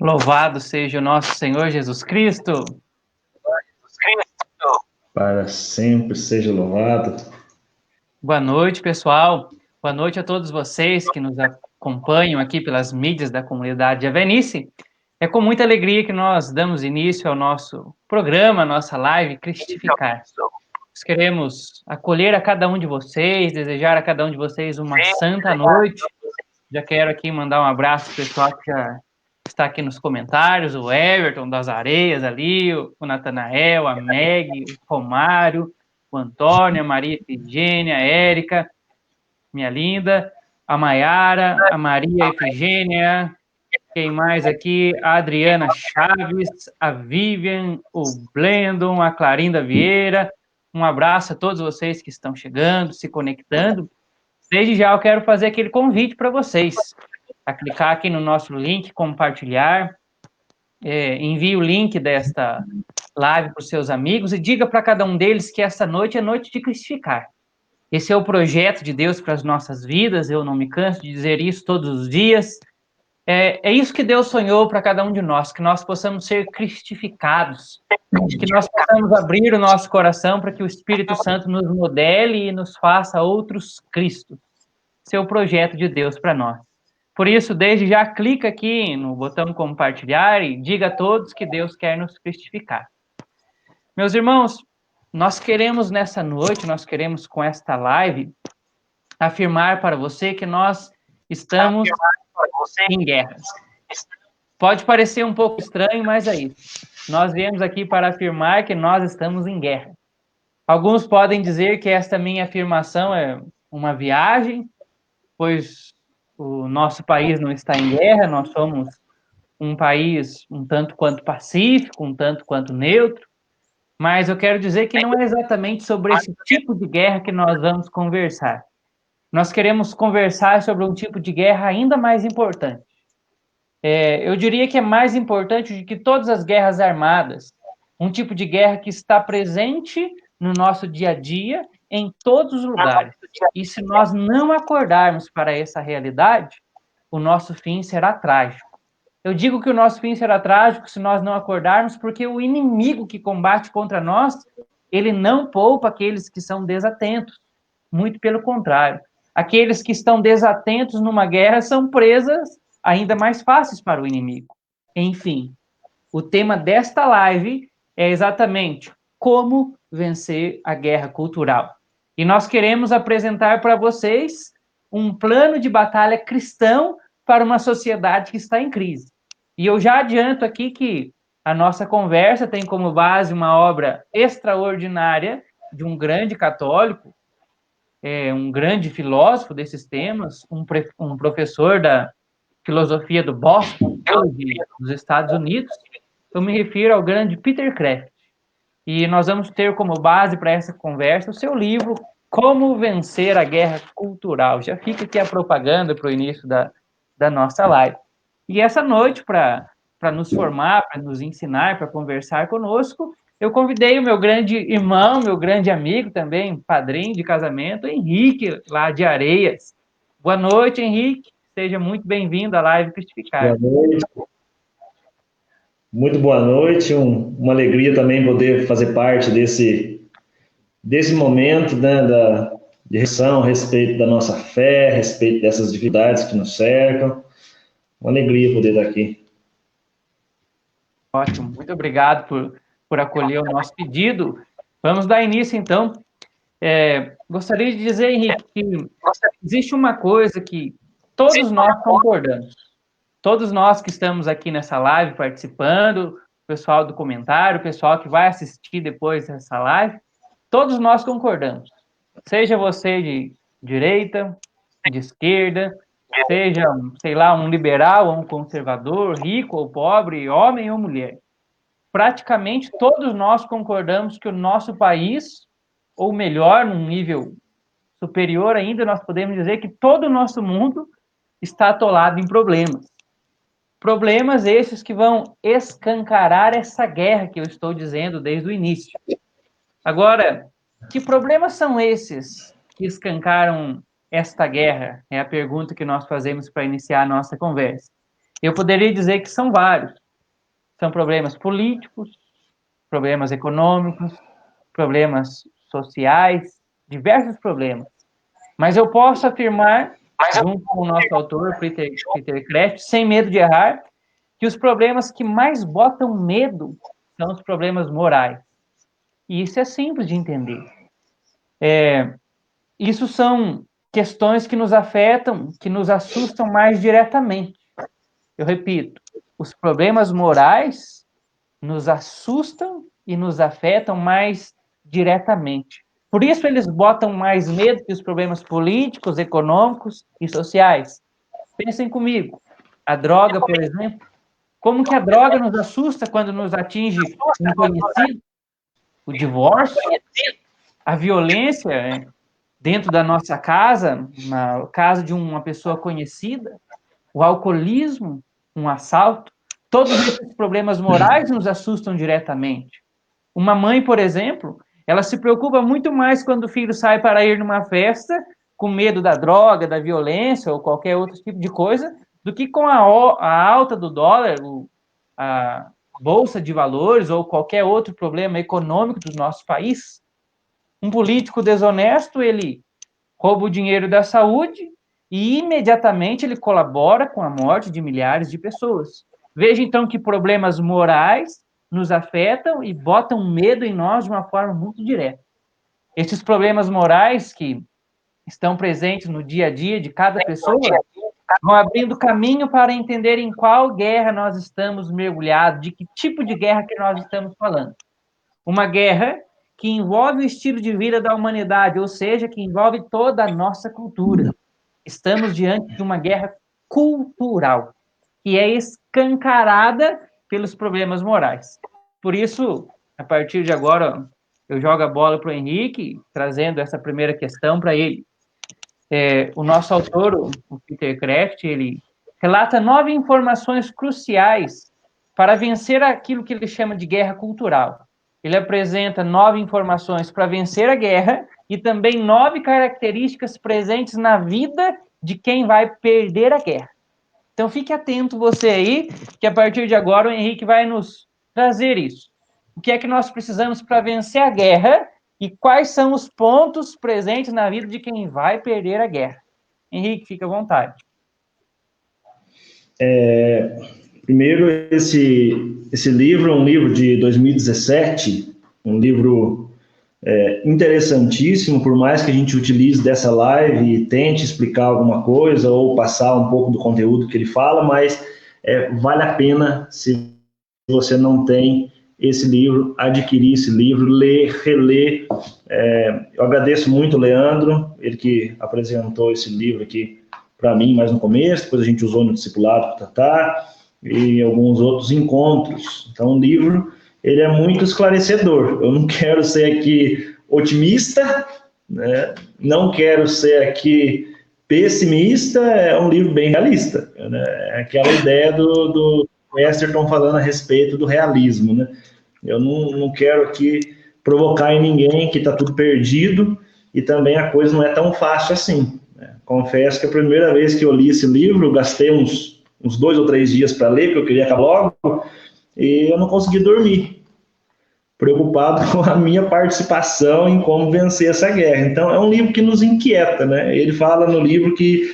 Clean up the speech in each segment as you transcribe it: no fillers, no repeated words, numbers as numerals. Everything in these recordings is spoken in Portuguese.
Louvado seja o nosso Senhor Jesus Cristo. Para sempre seja louvado. Boa noite, pessoal. Boa noite a todos vocês que nos acompanham aqui pelas mídias da comunidade Avenice. É com muita alegria que nós damos início ao nosso programa, nossa live Cristificar. Nós queremos acolher a cada um de vocês, desejar a cada um de vocês uma santa noite. Já quero aqui mandar um abraço pessoal que já está aqui nos comentários, o Everton das Areias ali, o Natanael, a Meg, o Romário, o Antônio, a Maria Efigênia, a Érica, minha linda, a Maiara, a Maria Efigênia, quem mais aqui? A Adriana Chaves, a Vivian, o Blendon, a Clarinda Vieira. Um abraço a todos vocês que estão chegando, se conectando. Desde já eu quero fazer aquele convite para vocês, a clicar aqui no nosso link, compartilhar, envie o link desta live para os seus amigos e diga para cada um deles que essa noite é noite de crucificar. Esse é o projeto de Deus para as nossas vidas, eu não me canso de dizer isso todos os dias. É isso que Deus sonhou para cada um de nós, que nós possamos ser cristificados, que nós possamos abrir o nosso coração para que o Espírito Santo nos modele e nos faça outros Cristos. Esse é o projeto de Deus para nós. Por isso, desde já, clica aqui no botão compartilhar e diga a todos que Deus quer nos cristificar. Meus irmãos, nós queremos nessa noite, nós queremos com esta live, afirmar para você que nós estamos em guerra. Pode parecer um pouco estranho, mas é isso. Nós viemos aqui para afirmar que nós estamos em guerra. Alguns podem dizer que esta minha afirmação é uma viagem, pois o nosso país não está em guerra, nós somos um país um tanto quanto pacífico, um tanto quanto neutro, mas eu quero dizer que não é exatamente sobre esse tipo de guerra que nós vamos conversar. Nós queremos conversar sobre um tipo de guerra ainda mais importante. Eu diria que é mais importante do que todas as guerras armadas. Um tipo de guerra que está presente no nosso dia a dia, em todos os lugares. E se nós não acordarmos para essa realidade, o nosso fim será trágico. Eu digo que o nosso fim será trágico se nós não acordarmos, porque o inimigo que combate contra nós, ele não poupa aqueles que são desatentos. Muito pelo contrário. Aqueles que estão desatentos numa guerra são presas ainda mais fáceis para o inimigo. Enfim, o tema desta live é exatamente como vencer a guerra cultural. E nós queremos apresentar para vocês um plano de batalha cristão para uma sociedade que está em crise. E eu já adianto aqui que a nossa conversa tem como base uma obra extraordinária de um grande católico, um grande filósofo desses temas, um professor da filosofia do Boston College, dos Estados Unidos. Eu me refiro ao grande Peter Kraft. E nós vamos ter como base para essa conversa o seu livro, Como Vencer a Guerra Cultural. Já fica aqui a propaganda para o início da nossa live. E essa noite, para nos formar, para nos ensinar, para conversar conosco, eu convidei o meu grande irmão, meu grande amigo também, padrinho de casamento, Henrique, lá de Areias. Boa noite, Henrique. Seja muito bem-vindo à Live Cristificar. Boa noite. Muito boa noite. Uma alegria também poder fazer parte desse momento, né, de reflexão a respeito da nossa fé, a respeito dessas dificuldades que nos cercam. Uma alegria poder estar aqui. Ótimo. Muito obrigado por acolher o nosso pedido. Vamos dar início, então. Gostaria de dizer, Henrique, que existe uma coisa que todos nós concordamos. Todos nós que estamos aqui nessa live participando, o pessoal do comentário, o pessoal que vai assistir depois dessa live, todos nós concordamos. Seja você de direita, de esquerda, seja, sei lá, um liberal ou um conservador, rico ou pobre, homem ou mulher. Praticamente todos nós concordamos que o nosso país, ou melhor, num nível superior ainda, nós podemos dizer que todo o nosso mundo está atolado em problemas. Problemas esses que vão escancarar essa guerra que eu estou dizendo desde o início. Agora, que problemas são esses que escancaram esta guerra? É a pergunta que nós fazemos para iniciar a nossa conversa. Eu poderia dizer que são vários. São problemas políticos, problemas econômicos, problemas sociais, diversos problemas. Mas eu posso afirmar, junto com o nosso autor, Peter Kreeft, sem medo de errar, que os problemas que mais botam medo são os problemas morais. E isso é simples de entender. Isso são questões que nos afetam, que nos assustam mais diretamente. Eu repito, os problemas morais nos assustam e nos afetam mais diretamente. Por isso eles botam mais medo que os problemas políticos, econômicos e sociais. Pensem comigo. A droga, por exemplo, como que a droga nos assusta quando nos atinge um conhecido? O divórcio, a violência dentro da nossa casa, na casa de uma pessoa conhecida, o alcoolismo, um assalto, todos esses problemas morais nos assustam diretamente. Uma mãe, por exemplo, ela se preocupa muito mais quando o filho sai para ir numa festa, com medo da droga, da violência ou qualquer outro tipo de coisa, do que com a alta do dólar, a bolsa de valores ou qualquer outro problema econômico do nosso país. Um político desonesto, ele rouba o dinheiro da saúde e imediatamente ele colabora com a morte de milhares de pessoas. Veja então que problemas morais nos afetam e botam medo em nós de uma forma muito direta. Esses problemas morais que estão presentes no dia a dia de cada pessoa vão abrindo caminho para entender em qual guerra nós estamos mergulhados, de que tipo de guerra que nós estamos falando. Uma guerra que envolve o estilo de vida da humanidade, ou seja, que envolve toda a nossa cultura. Estamos diante de uma guerra cultural, que é escancarada pelos problemas morais. Por isso, a partir de agora, eu jogo a bola para o Henrique, trazendo essa primeira questão para ele. O nosso autor, o Peter Kreeft, ele relata 9 informações cruciais para vencer aquilo que ele chama de guerra cultural. Ele apresenta 9 informações para vencer a guerra e também 9 características presentes na vida de quem vai perder a guerra. Então, fique atento você aí, que a partir de agora o Henrique vai nos trazer isso. O que é que nós precisamos para vencer a guerra e quais são os pontos presentes na vida de quem vai perder a guerra? Henrique, fica à vontade. Primeiro, esse livro é um livro de 2017, um livro interessantíssimo, por mais que a gente utilize dessa live e tente explicar alguma coisa ou passar um pouco do conteúdo que ele fala, mas vale a pena, se você não tem esse livro, adquirir esse livro, ler, reler. Eu agradeço muito o Leandro, ele que apresentou esse livro aqui para mim mais no começo, depois a gente usou no discipulado para tratar, e alguns outros encontros. Então, o livro, ele é muito esclarecedor. Eu não quero ser aqui otimista, né? Não quero ser aqui pessimista, é um livro bem realista, né? É aquela ideia do Chesterton falando a respeito do realismo, né? Eu não quero aqui provocar em ninguém que está tudo perdido, e também a coisa não é tão fácil assim, né? Confesso que a primeira vez que eu li esse livro, eu gastei uns 2 ou 3 dias para ler, porque eu queria acabar logo, e eu não consegui dormir, preocupado com a minha participação em como vencer essa guerra. Então, é um livro que nos inquieta, né? Ele fala no livro que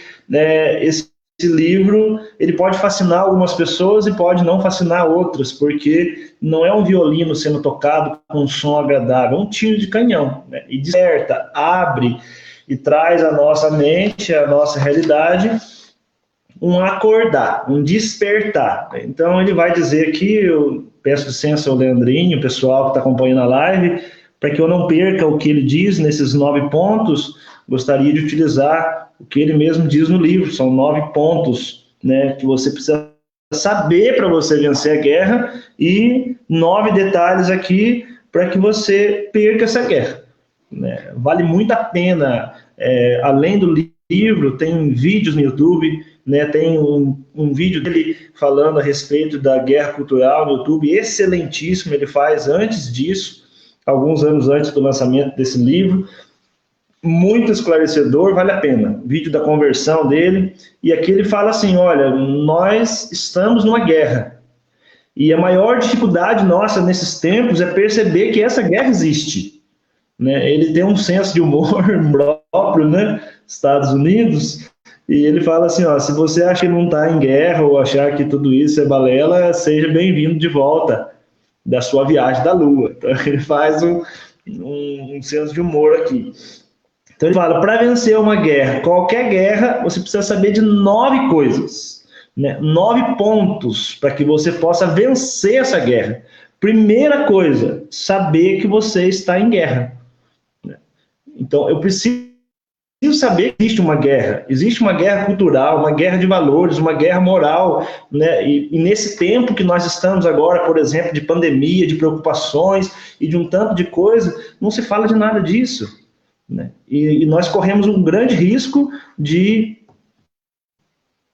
esse livro ele pode fascinar algumas pessoas e pode não fascinar outras, porque não é um violino sendo tocado com um som agradável, é um tiro de canhão, né? E desperta, abre e traz à nossa mente, à nossa realidade, um acordar, um despertar. Então, ele vai dizer aqui, eu peço licença ao Leandrinho, o pessoal que está acompanhando a live, para que eu não perca o que ele diz nesses 9 pontos, gostaria de utilizar o que ele mesmo diz no livro. São 9 pontos, né, que você precisa saber para você vencer a guerra, e 9 detalhes aqui para que você perca essa guerra, né? Vale muito a pena. Além do livro, tem vídeos no YouTube, né? Tem um vídeo dele falando a respeito da guerra cultural no YouTube, excelentíssimo. Ele faz antes disso, alguns anos antes do lançamento desse livro. muito esclarecedor, vale a pena. Vídeo da conversão dele, e aqui ele fala assim, olha, nós estamos numa guerra, e a maior dificuldade nossa nesses tempos é perceber que essa guerra existe, né? Ele tem um senso de humor próprio, né? Estados Unidos, e ele fala assim, ó, se você acha que não está em guerra ou achar que tudo isso é balela, seja bem-vindo de volta da sua viagem da Lua. Então ele faz um senso de humor aqui. Então ele fala, para vencer uma guerra, qualquer guerra, você precisa saber de 9 coisas, né? 9 pontos para que você possa vencer essa guerra. Primeira coisa, saber que você está em guerra. Então eu preciso saber que existe uma guerra cultural, uma guerra de valores, uma guerra moral, né? E nesse tempo que nós estamos agora, por exemplo, de pandemia, de preocupações e de um tanto de coisa, não se fala de nada disso, né? E nós corremos um grande risco de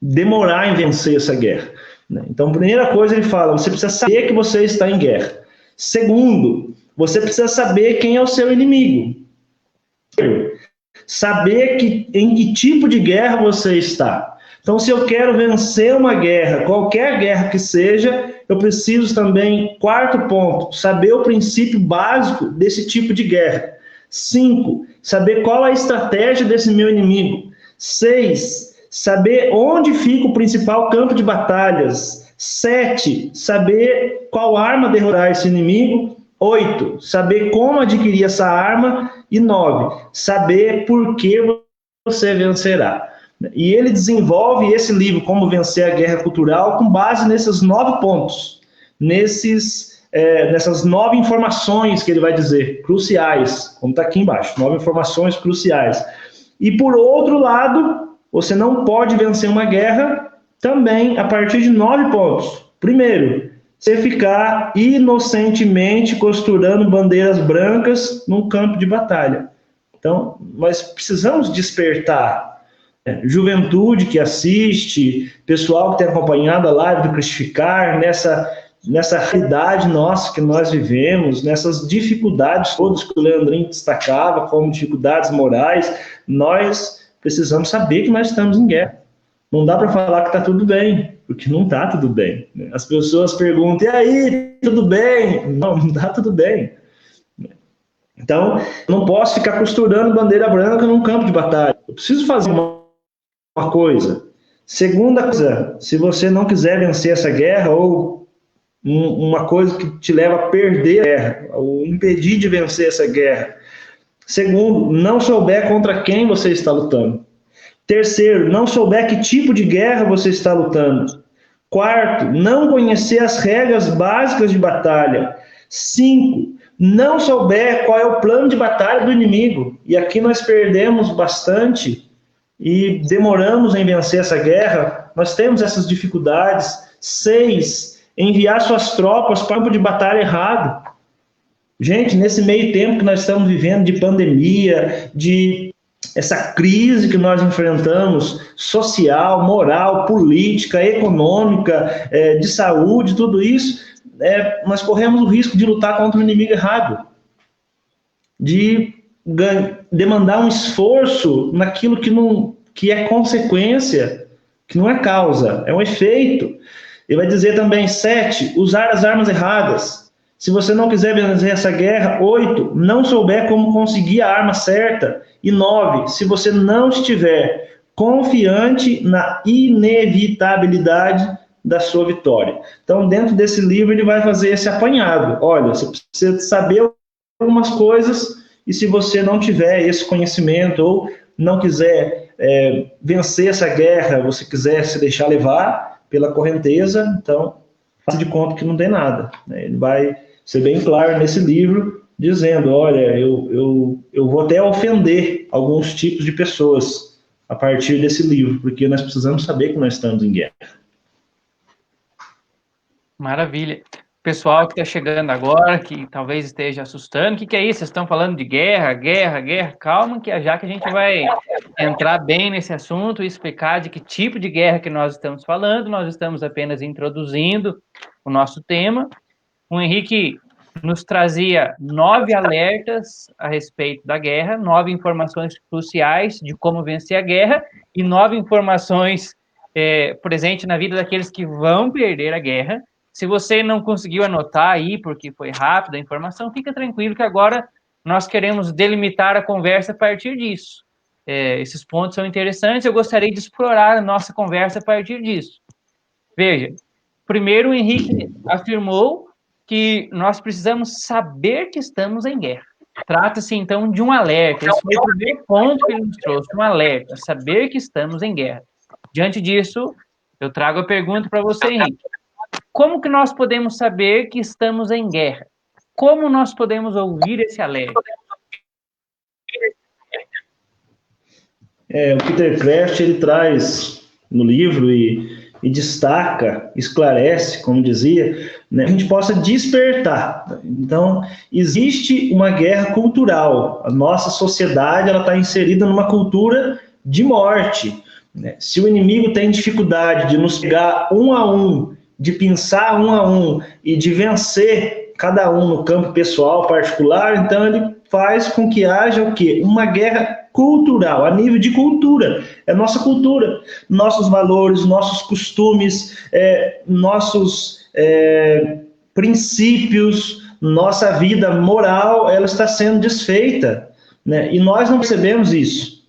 demorar em vencer essa guerra, né? Então, primeira coisa ele fala, você precisa saber que você está em guerra. Segundo, você precisa saber quem é o seu inimigo. Saber em que tipo de guerra você está. Então, se eu quero vencer uma guerra, qualquer guerra que seja, eu preciso também, quarto ponto, saber o princípio básico desse tipo de guerra. 5, saber qual a estratégia desse meu inimigo. 6, saber onde fica o principal campo de batalhas. 7, saber qual arma derrotar esse inimigo. 8, saber como adquirir essa arma. E 9, saber por que você vencerá. E ele desenvolve esse livro, Como Vencer a Guerra Cultural, com base nesses 9 pontos, nessas 9 informações que ele vai dizer, cruciais, como está aqui embaixo, 9 informações cruciais. E por outro lado, você não pode vencer uma guerra também a partir de 9 pontos. Primeiro, você ficar inocentemente costurando bandeiras brancas num campo de batalha. Então, nós precisamos despertar, né? Juventude que assiste, pessoal que tem acompanhado a live do Cristificar, nessa realidade nossa que nós vivemos, nessas dificuldades todas que o Leandrinho destacava como dificuldades morais, nós precisamos saber que nós estamos em guerra. Não dá para falar que está tudo bem, porque não está tudo bem. As pessoas perguntam, e aí, tudo bem? Não está tudo bem. Então, não posso ficar costurando bandeira branca num campo de batalha. Eu preciso fazer uma coisa. Segunda coisa, se você não quiser vencer essa guerra, ou uma coisa que te leva a perder a guerra, ou impedir de vencer essa guerra. Segundo, não souber contra quem você está lutando. Terceiro, não souber que tipo de guerra você está lutando. Quarto, não conhecer as regras básicas de batalha. 5, não souber qual é o plano de batalha do inimigo. E aqui nós perdemos bastante e demoramos em vencer essa guerra. Nós temos essas dificuldades. 6, enviar suas tropas para o campo de batalha errado. Gente, nesse meio tempo que nós estamos vivendo de pandemia, de essa crise que nós enfrentamos, social, moral, política, econômica, de saúde, tudo isso, nós corremos o risco de lutar contra o inimigo errado, de demandar um esforço naquilo que é consequência, que não é causa, é um efeito. Ele vai dizer também, 7, usar as armas erradas. Se você não quiser vencer essa guerra, 8, não souber como conseguir a arma certa. E 9, se você não estiver confiante na inevitabilidade da sua vitória. Então, dentro desse livro, ele vai fazer esse apanhado. Olha, você precisa saber algumas coisas, e se você não tiver esse conhecimento, ou não quiser vencer essa guerra, você quiser se deixar levar pela correnteza, então, faça de conta que não tem nada. Ele vai ser bem claro nesse livro, dizendo, olha, eu vou até ofender alguns tipos de pessoas a partir desse livro, porque nós precisamos saber que nós estamos em guerra. Maravilha. Pessoal que está chegando agora, que talvez esteja assustando, o que é isso? Vocês estão falando de guerra, calma, que já que a gente vai entrar bem nesse assunto e explicar de que tipo de guerra que nós estamos falando, nós estamos apenas introduzindo o nosso tema. O Henrique nos trazia 9 alertas a respeito da guerra, 9 informações cruciais de como vencer a guerra e 9 informações presentes na vida daqueles que vão perder a guerra. Se você não conseguiu anotar aí, porque foi rápida a informação, fica tranquilo que agora nós queremos delimitar a conversa a partir disso. Esses pontos são interessantes, eu gostaria de explorar a nossa conversa a partir disso. Veja, primeiro o Henrique afirmou que nós precisamos saber que estamos em guerra. Trata-se, então, de um alerta. Esse foi o primeiro ponto que ele nos trouxe, um alerta, saber que estamos em guerra. Diante disso, eu trago a pergunta para você, Henrique. Como que nós podemos saber que estamos em guerra? Como nós podemos ouvir esse alerta? O Peter Kraft, ele traz no livro e destaca, esclarece, como dizia, né, a gente possa despertar. Então, existe uma guerra cultural. A nossa sociedade está inserida numa cultura de morte. Né? Se o inimigo tem dificuldade de nos pegar um a um, de pinçar um a um e de vencer cada um no campo pessoal, particular, então ele faz com que haja o quê? Uma guerra cultural, a nível de cultura, é nossa cultura, nossos valores, nossos costumes, nossos princípios, nossa vida moral, ela está sendo desfeita, né? E nós não percebemos isso,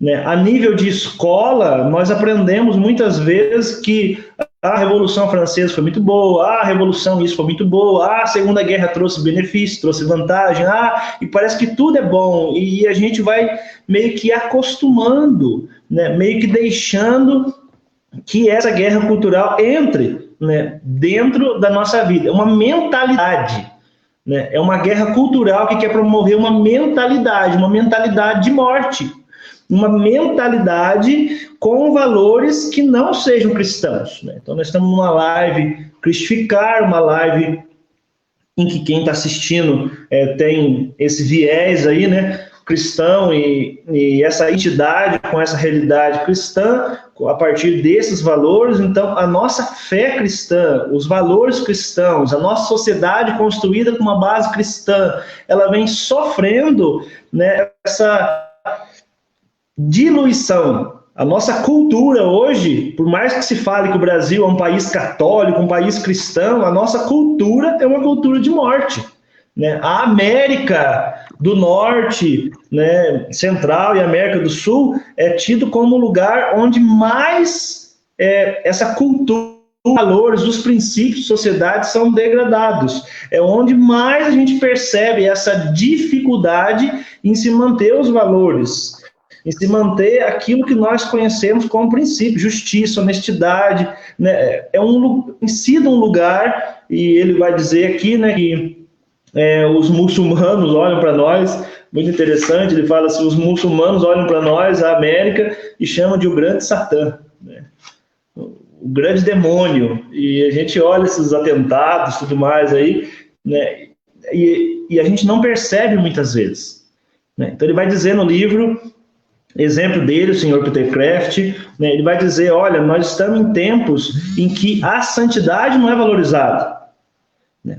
né? A nível de escola, nós aprendemos muitas vezes que a Revolução Francesa foi muito boa, a Revolução isso foi muito boa, a Segunda Guerra trouxe benefício, trouxe vantagem, e parece que tudo é bom, e a gente vai meio que acostumando, né, meio que deixando que essa guerra cultural entre, né, dentro da nossa vida. É uma mentalidade, né, é uma guerra cultural que quer promover uma mentalidade de morte, uma mentalidade com valores que não sejam cristãos, né? Então, nós estamos numa live Cristificar, uma live em que quem está assistindo tem esse viés aí, né, cristão e essa entidade com essa realidade cristã, a partir desses valores. Então, a nossa fé cristã, os valores cristãos, a nossa sociedade construída com uma base cristã, ela vem sofrendo, né, essa diluição. A nossa cultura hoje, por mais que se fale que o Brasil é um país católico, um país cristão, a nossa cultura é uma cultura de morte, né? A América do Norte, né, Central e América do Sul é tido como lugar onde mais essa cultura, os valores, os princípios de sociedade são degradados. É onde mais a gente percebe essa dificuldade em se manter os valores, em se manter aquilo que nós conhecemos como princípio, justiça, honestidade, né? Tem sido um lugar, e ele vai dizer aqui, né, que os muçulmanos olham para nós, muito interessante, ele fala assim, os muçulmanos olham para nós, a América, e chamam de o grande Satã, né? O grande demônio, e a gente olha esses atentados, tudo mais aí, né, e a gente não percebe muitas vezes, né? Então ele vai dizer no livro, exemplo dele, o senhor Peter Kraft, né, ele vai dizer, olha, nós estamos em tempos em que a santidade não é valorizada.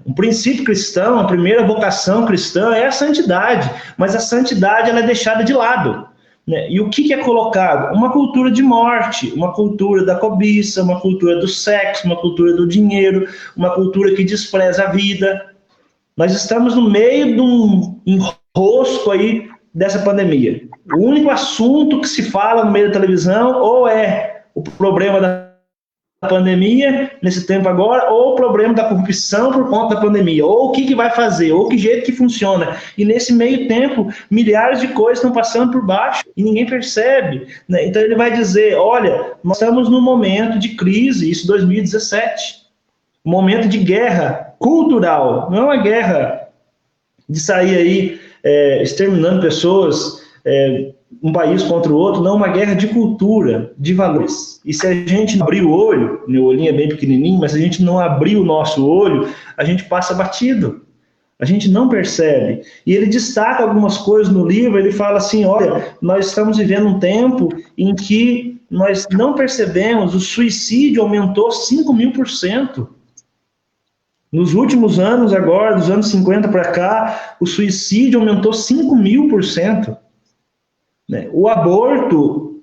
Um princípio cristão, a primeira vocação cristã é a santidade, mas a santidade ela é deixada de lado, né? E o que é colocado? Uma cultura de morte, uma cultura da cobiça, uma cultura do sexo, uma cultura do dinheiro, uma cultura que despreza a vida. Nós estamos no meio de um enrosco aí dessa pandemia. O único assunto que se fala no meio da televisão ou é o problema da pandemia nesse tempo agora, ou o problema da corrupção por conta da pandemia, ou o que vai fazer, ou que jeito que funciona. E nesse meio tempo, milhares de coisas estão passando por baixo e ninguém percebe, né? Então ele vai dizer, olha, nós estamos num momento de crise, isso 2017, um momento de guerra cultural, não é uma guerra de sair aí exterminando pessoas, um país contra o outro, não, uma guerra de cultura, de valores. E se a gente não abrir o olho, meu olhinho é bem pequenininho, mas se a gente não abrir o nosso olho, a gente passa batido, a gente não percebe. E ele destaca algumas coisas no livro, ele fala assim, olha, nós estamos vivendo um tempo em que nós não percebemos, o suicídio aumentou 5.000%. Nos últimos anos, agora, dos anos 50 para cá, o suicídio aumentou 5.000%. Né? O aborto,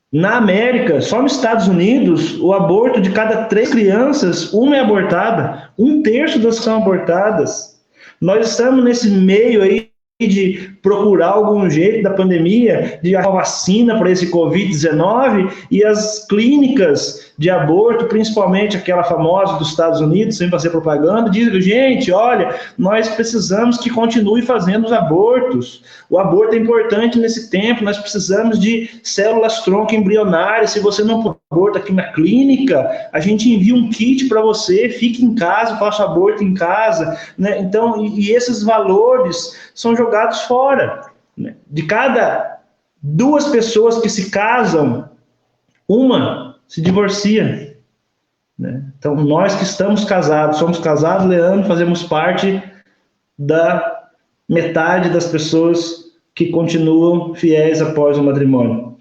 na América, só nos Estados Unidos, o aborto de cada 3 crianças, uma é abortada. 1/3 das são abortadas. Nós estamos nesse meio aí de procurar algum jeito da pandemia, de uma vacina para esse Covid-19, e as clínicas de aborto, principalmente aquela famosa dos Estados Unidos, sem fazer propaganda, dizem, gente, olha, nós precisamos que continue fazendo os abortos. O aborto é importante nesse tempo, nós precisamos de células-tronco embrionárias. Se você não for aborto aqui na clínica, a gente envia um kit para você, fique em casa, faça aborto em casa. Né? Então, e esses valores são jogados fora. Né? De cada 2 pessoas que se casam, uma se divorcia. Né? Então, nós que estamos casados, somos casados, Leandro, fazemos parte da metade das pessoas que continuam fiéis após o matrimônio.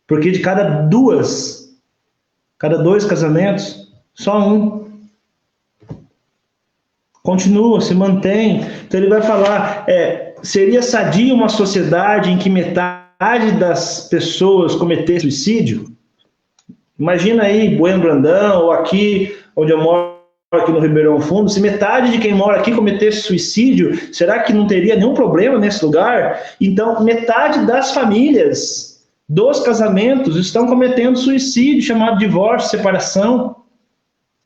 Porque de cada 2 casamentos, só um continua, se mantém. Então ele vai falar, seria sadia uma sociedade em que metade das pessoas cometesse suicídio? Imagina aí, Bueno Brandão, ou aqui, onde eu moro, aqui no Ribeirão Fundo, se metade de quem mora aqui cometesse suicídio, será que não teria nenhum problema nesse lugar? Então, metade das famílias, dos casamentos, estão cometendo suicídio, chamado divórcio, separação.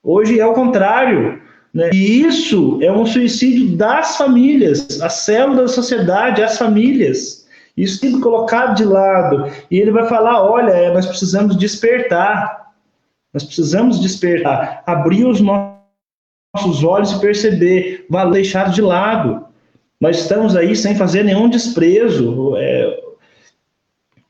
Hoje é o contrário. Né? E isso é um suicídio das famílias, a célula da sociedade, as famílias. Isso tem colocado de lado. E ele vai falar, olha, nós precisamos despertar. Nós precisamos despertar. Abrir os nossos olhos e perceber. Valor deixado de lado. Nós estamos aí sem fazer nenhum desprezo.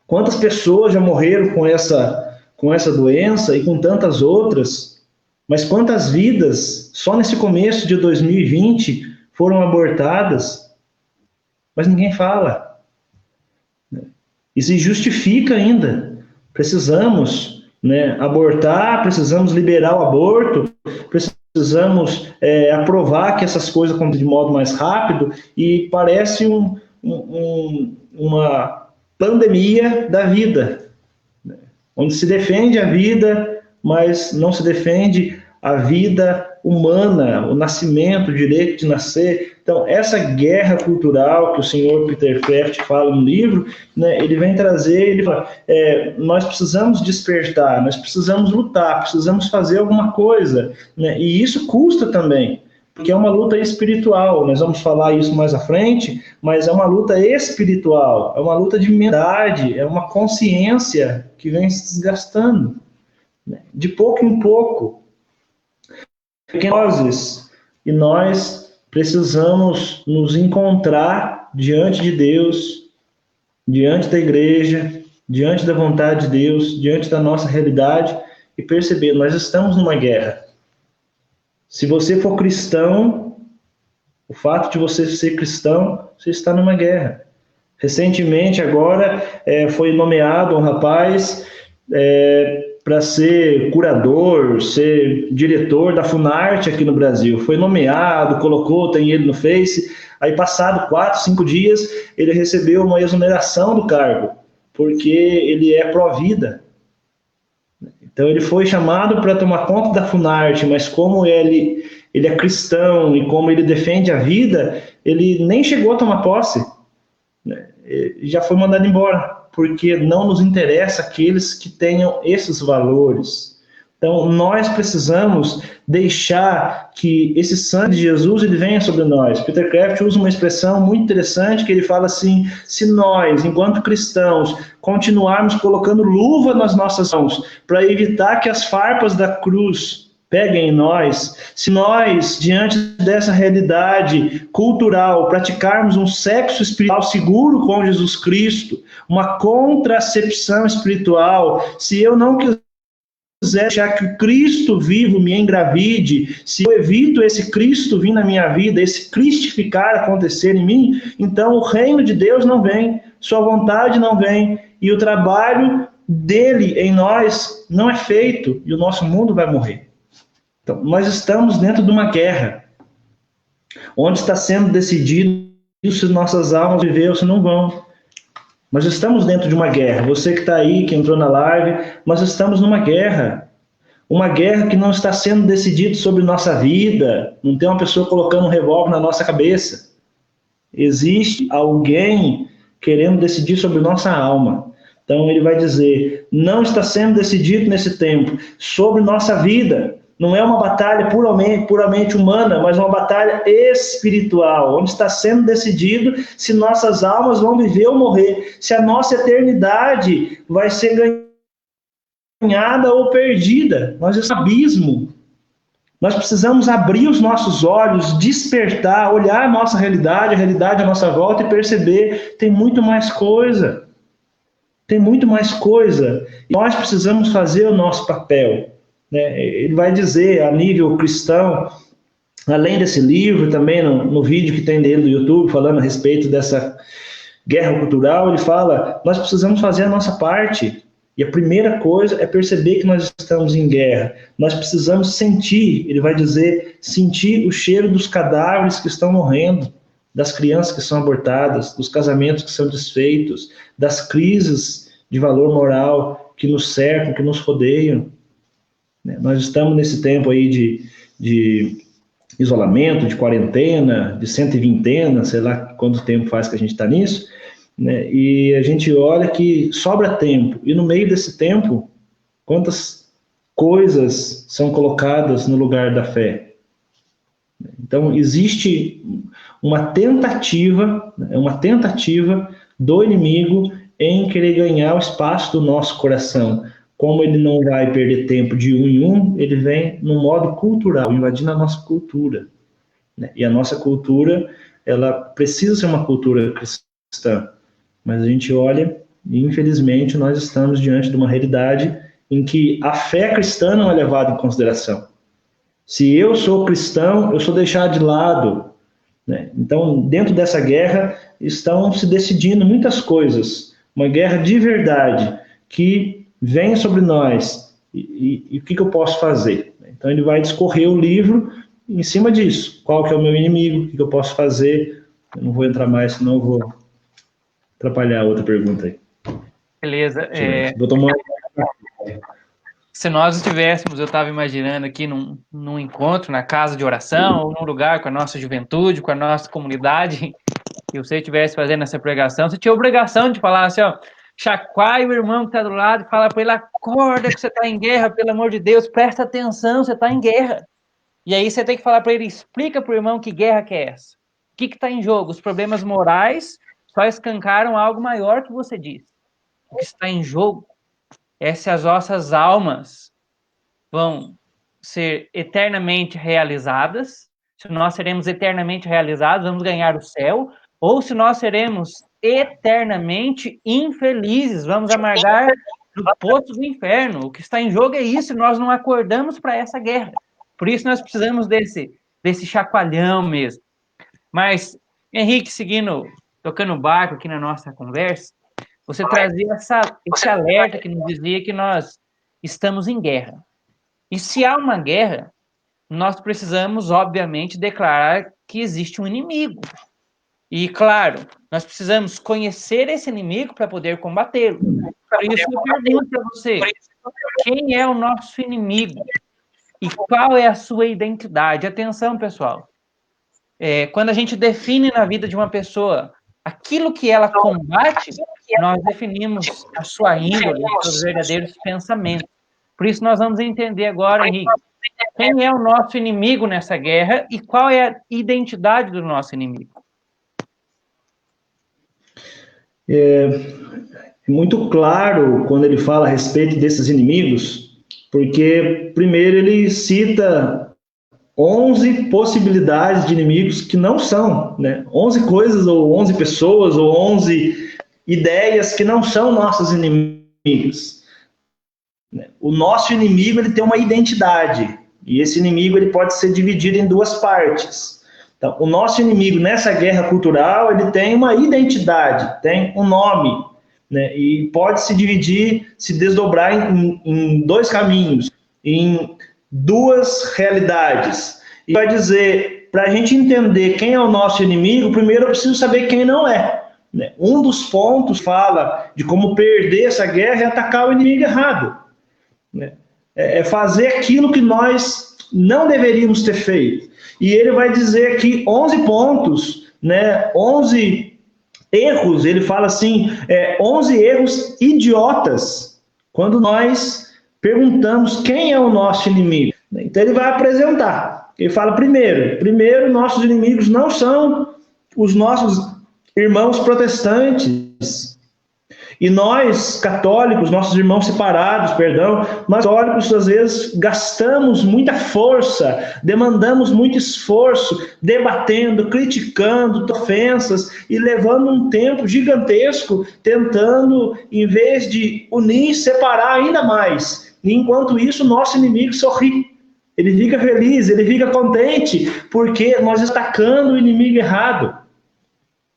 Quantas pessoas já morreram com essa doença e com tantas outras? Mas quantas vidas, só nesse começo de 2020, foram abortadas? Mas ninguém fala. E se justifica ainda. Precisamos, né, abortar, precisamos liberar o aborto, precisamos aprovar que essas coisas acontecem de modo mais rápido, e parece uma pandemia da vida, né, onde se defende a vida, mas não se defende a vida humana, o nascimento, o direito de nascer. Então, essa guerra cultural que o senhor Peter Kraft fala no livro, né, ele vem trazer, ele fala, nós precisamos despertar, nós precisamos lutar, precisamos fazer alguma coisa, né, e isso custa também, porque é uma luta espiritual, nós vamos falar isso mais à frente, mas é uma luta espiritual, é uma luta de mentalidade, é uma consciência que vem se desgastando, né, de pouco em pouco. Porque nós precisamos nos encontrar diante de Deus, diante da igreja, diante da vontade de Deus, diante da nossa realidade, e perceber, nós estamos numa guerra. Se você for cristão, o fato de você ser cristão, você está numa guerra. Recentemente, agora, foi nomeado um rapaz para ser curador, ser diretor da Funarte aqui no Brasil. Foi nomeado, colocou, tem ele no Face. Aí, passado 4, 5 dias, ele recebeu uma exoneração do cargo, porque ele é pró-vida. Então, ele foi chamado para tomar conta da Funarte, mas como ele é cristão e como ele defende a vida, ele nem chegou a tomar posse. Já foi mandado embora, porque não nos interessa aqueles que tenham esses valores. Então, nós precisamos deixar que esse sangue de Jesus ele venha sobre nós. Peter Kraft usa uma expressão muito interessante, que ele fala assim, se nós, enquanto cristãos, continuarmos colocando luva nas nossas mãos, para evitar que as farpas da cruz peguem em nós, se nós, diante dessa realidade cultural, praticarmos um sexo espiritual seguro com Jesus Cristo, uma contracepção espiritual, se eu não quiser deixar que o Cristo vivo me engravide, se eu evito esse Cristo vir na minha vida, esse cristificar acontecer em mim, então o reino de Deus não vem, sua vontade não vem, e o trabalho dele em nós não é feito, e o nosso mundo vai morrer. Então, nós estamos dentro de uma guerra, onde está sendo decidido se nossas almas vão viver ou se não vão. Nós estamos dentro de uma guerra. Você que está aí, que entrou na live, nós estamos numa guerra. Uma guerra que não está sendo decidida sobre nossa vida. Não tem uma pessoa colocando um revólver na nossa cabeça. Existe alguém querendo decidir sobre nossa alma. Então ele vai dizer, não está sendo decidido nesse tempo sobre nossa vida. Não é uma batalha puramente humana, mas uma batalha espiritual, onde está sendo decidido se nossas almas vão viver ou morrer, se a nossa eternidade vai ser ganhada ou perdida. Nós estamos no abismo. Nós precisamos abrir os nossos olhos, despertar, olhar a nossa realidade, a realidade à nossa volta e perceber, tem muito mais coisa. Tem muito mais coisa. E nós precisamos fazer o nosso papel. Ele vai dizer, a nível cristão, além desse livro, também no vídeo que tem dele do YouTube, falando a respeito dessa guerra cultural, ele fala, nós precisamos fazer a nossa parte. E a primeira coisa é perceber que nós estamos em guerra. Nós precisamos sentir, ele vai dizer, sentir o cheiro dos cadáveres que estão morrendo, das crianças que são abortadas, dos casamentos que são desfeitos, das crises de valor moral que nos cercam, que nos rodeiam. Nós estamos nesse tempo aí de isolamento, de quarentena, de 120ena, sei lá quanto tempo faz que a gente está nisso, e a gente olha que sobra tempo, e no meio desse tempo, quantas coisas são colocadas no lugar da fé? Então, existe uma tentativa do inimigo em querer ganhar o espaço do nosso coração. Como ele não vai perder tempo de um em um, ele vem no modo cultural, invadindo a nossa cultura. E a nossa cultura, ela precisa ser uma cultura cristã. Mas a gente olha e, infelizmente, nós estamos diante de uma realidade em que a fé cristã não é levada em consideração. Se eu sou cristão, eu sou deixado de lado. Então, dentro dessa guerra, estão se decidindo muitas coisas. Uma guerra de verdade, que vem sobre nós. E o que eu posso fazer? Então, ele vai discorrer o livro em cima disso. Qual que é o meu inimigo? O que eu posso fazer? Eu não vou entrar mais, senão eu vou atrapalhar a outra pergunta aí. Beleza. Vou tomar... Se nós estivéssemos, eu estava imaginando aqui num encontro, na casa de oração, ou num lugar com a nossa juventude, com a nossa comunidade, e você estivesse fazendo essa pregação, você tinha a obrigação de falar assim, ó, chacoalha o irmão que está do lado e fala para ele, acorda que você está em guerra, pelo amor de Deus, presta atenção, você está em guerra. E aí você tem que falar para ele, explica para o irmão que guerra que é essa. O que está em jogo? Os problemas morais só escancaram algo maior que você disse. O que está em jogo é se as nossas almas vão ser eternamente realizadas, se nós seremos eternamente realizados, vamos ganhar o céu, ou se nós seremos eternamente infelizes, vamos amargar no poço do inferno. O que está em jogo é isso, nós não acordamos para essa guerra. Por isso nós precisamos desse chacoalhão mesmo. Mas, Henrique, tocando o barco aqui na nossa conversa, você trazia esse alerta que nos dizia que nós estamos em guerra. E se há uma guerra, nós precisamos, obviamente, declarar que existe um inimigo. E, claro, nós precisamos conhecer esse inimigo para poder combatê-lo. Por isso, eu pergunto para você, quem é o nosso inimigo? E qual é a sua identidade? Atenção, pessoal. Quando a gente define na vida de uma pessoa aquilo que ela combate, nós definimos a sua índole, os seus verdadeiros pensamentos. Por isso, nós vamos entender agora, Henrique, quem é o nosso inimigo nessa guerra e qual é a identidade do nosso inimigo. É muito claro quando ele fala a respeito desses inimigos, porque, primeiro, ele cita 11 possibilidades de inimigos que não são, 11 coisas, ou 11 pessoas, ou 11 ideias que não são nossos inimigos. O nosso inimigo, ele tem uma identidade, e esse inimigo ele pode ser dividido em duas partes. Então, o nosso inimigo nessa guerra cultural, ele tem uma identidade, tem um nome, e pode se dividir, se desdobrar em dois caminhos, em duas realidades. E vai dizer, para a gente entender quem é o nosso inimigo, primeiro eu preciso saber quem não é. Um dos pontos fala de como perder essa guerra é atacar o inimigo errado. É fazer aquilo que nós não deveríamos ter feito. E ele vai dizer aqui 11 pontos, 11 erros, ele fala assim, 11 erros idiotas, quando nós perguntamos quem é o nosso inimigo. Então ele vai apresentar. Ele fala primeiro, nossos inimigos não são os nossos irmãos protestantes. E nós, católicos, nossos irmãos separados, nós católicos às vezes gastamos muita força, demandamos muito esforço, debatendo, criticando, ofensas e levando um tempo gigantesco, tentando, em vez de unir, separar ainda mais. E enquanto isso, nosso inimigo sorri. Ele fica feliz, ele fica contente, porque nós estamos atacando o inimigo errado.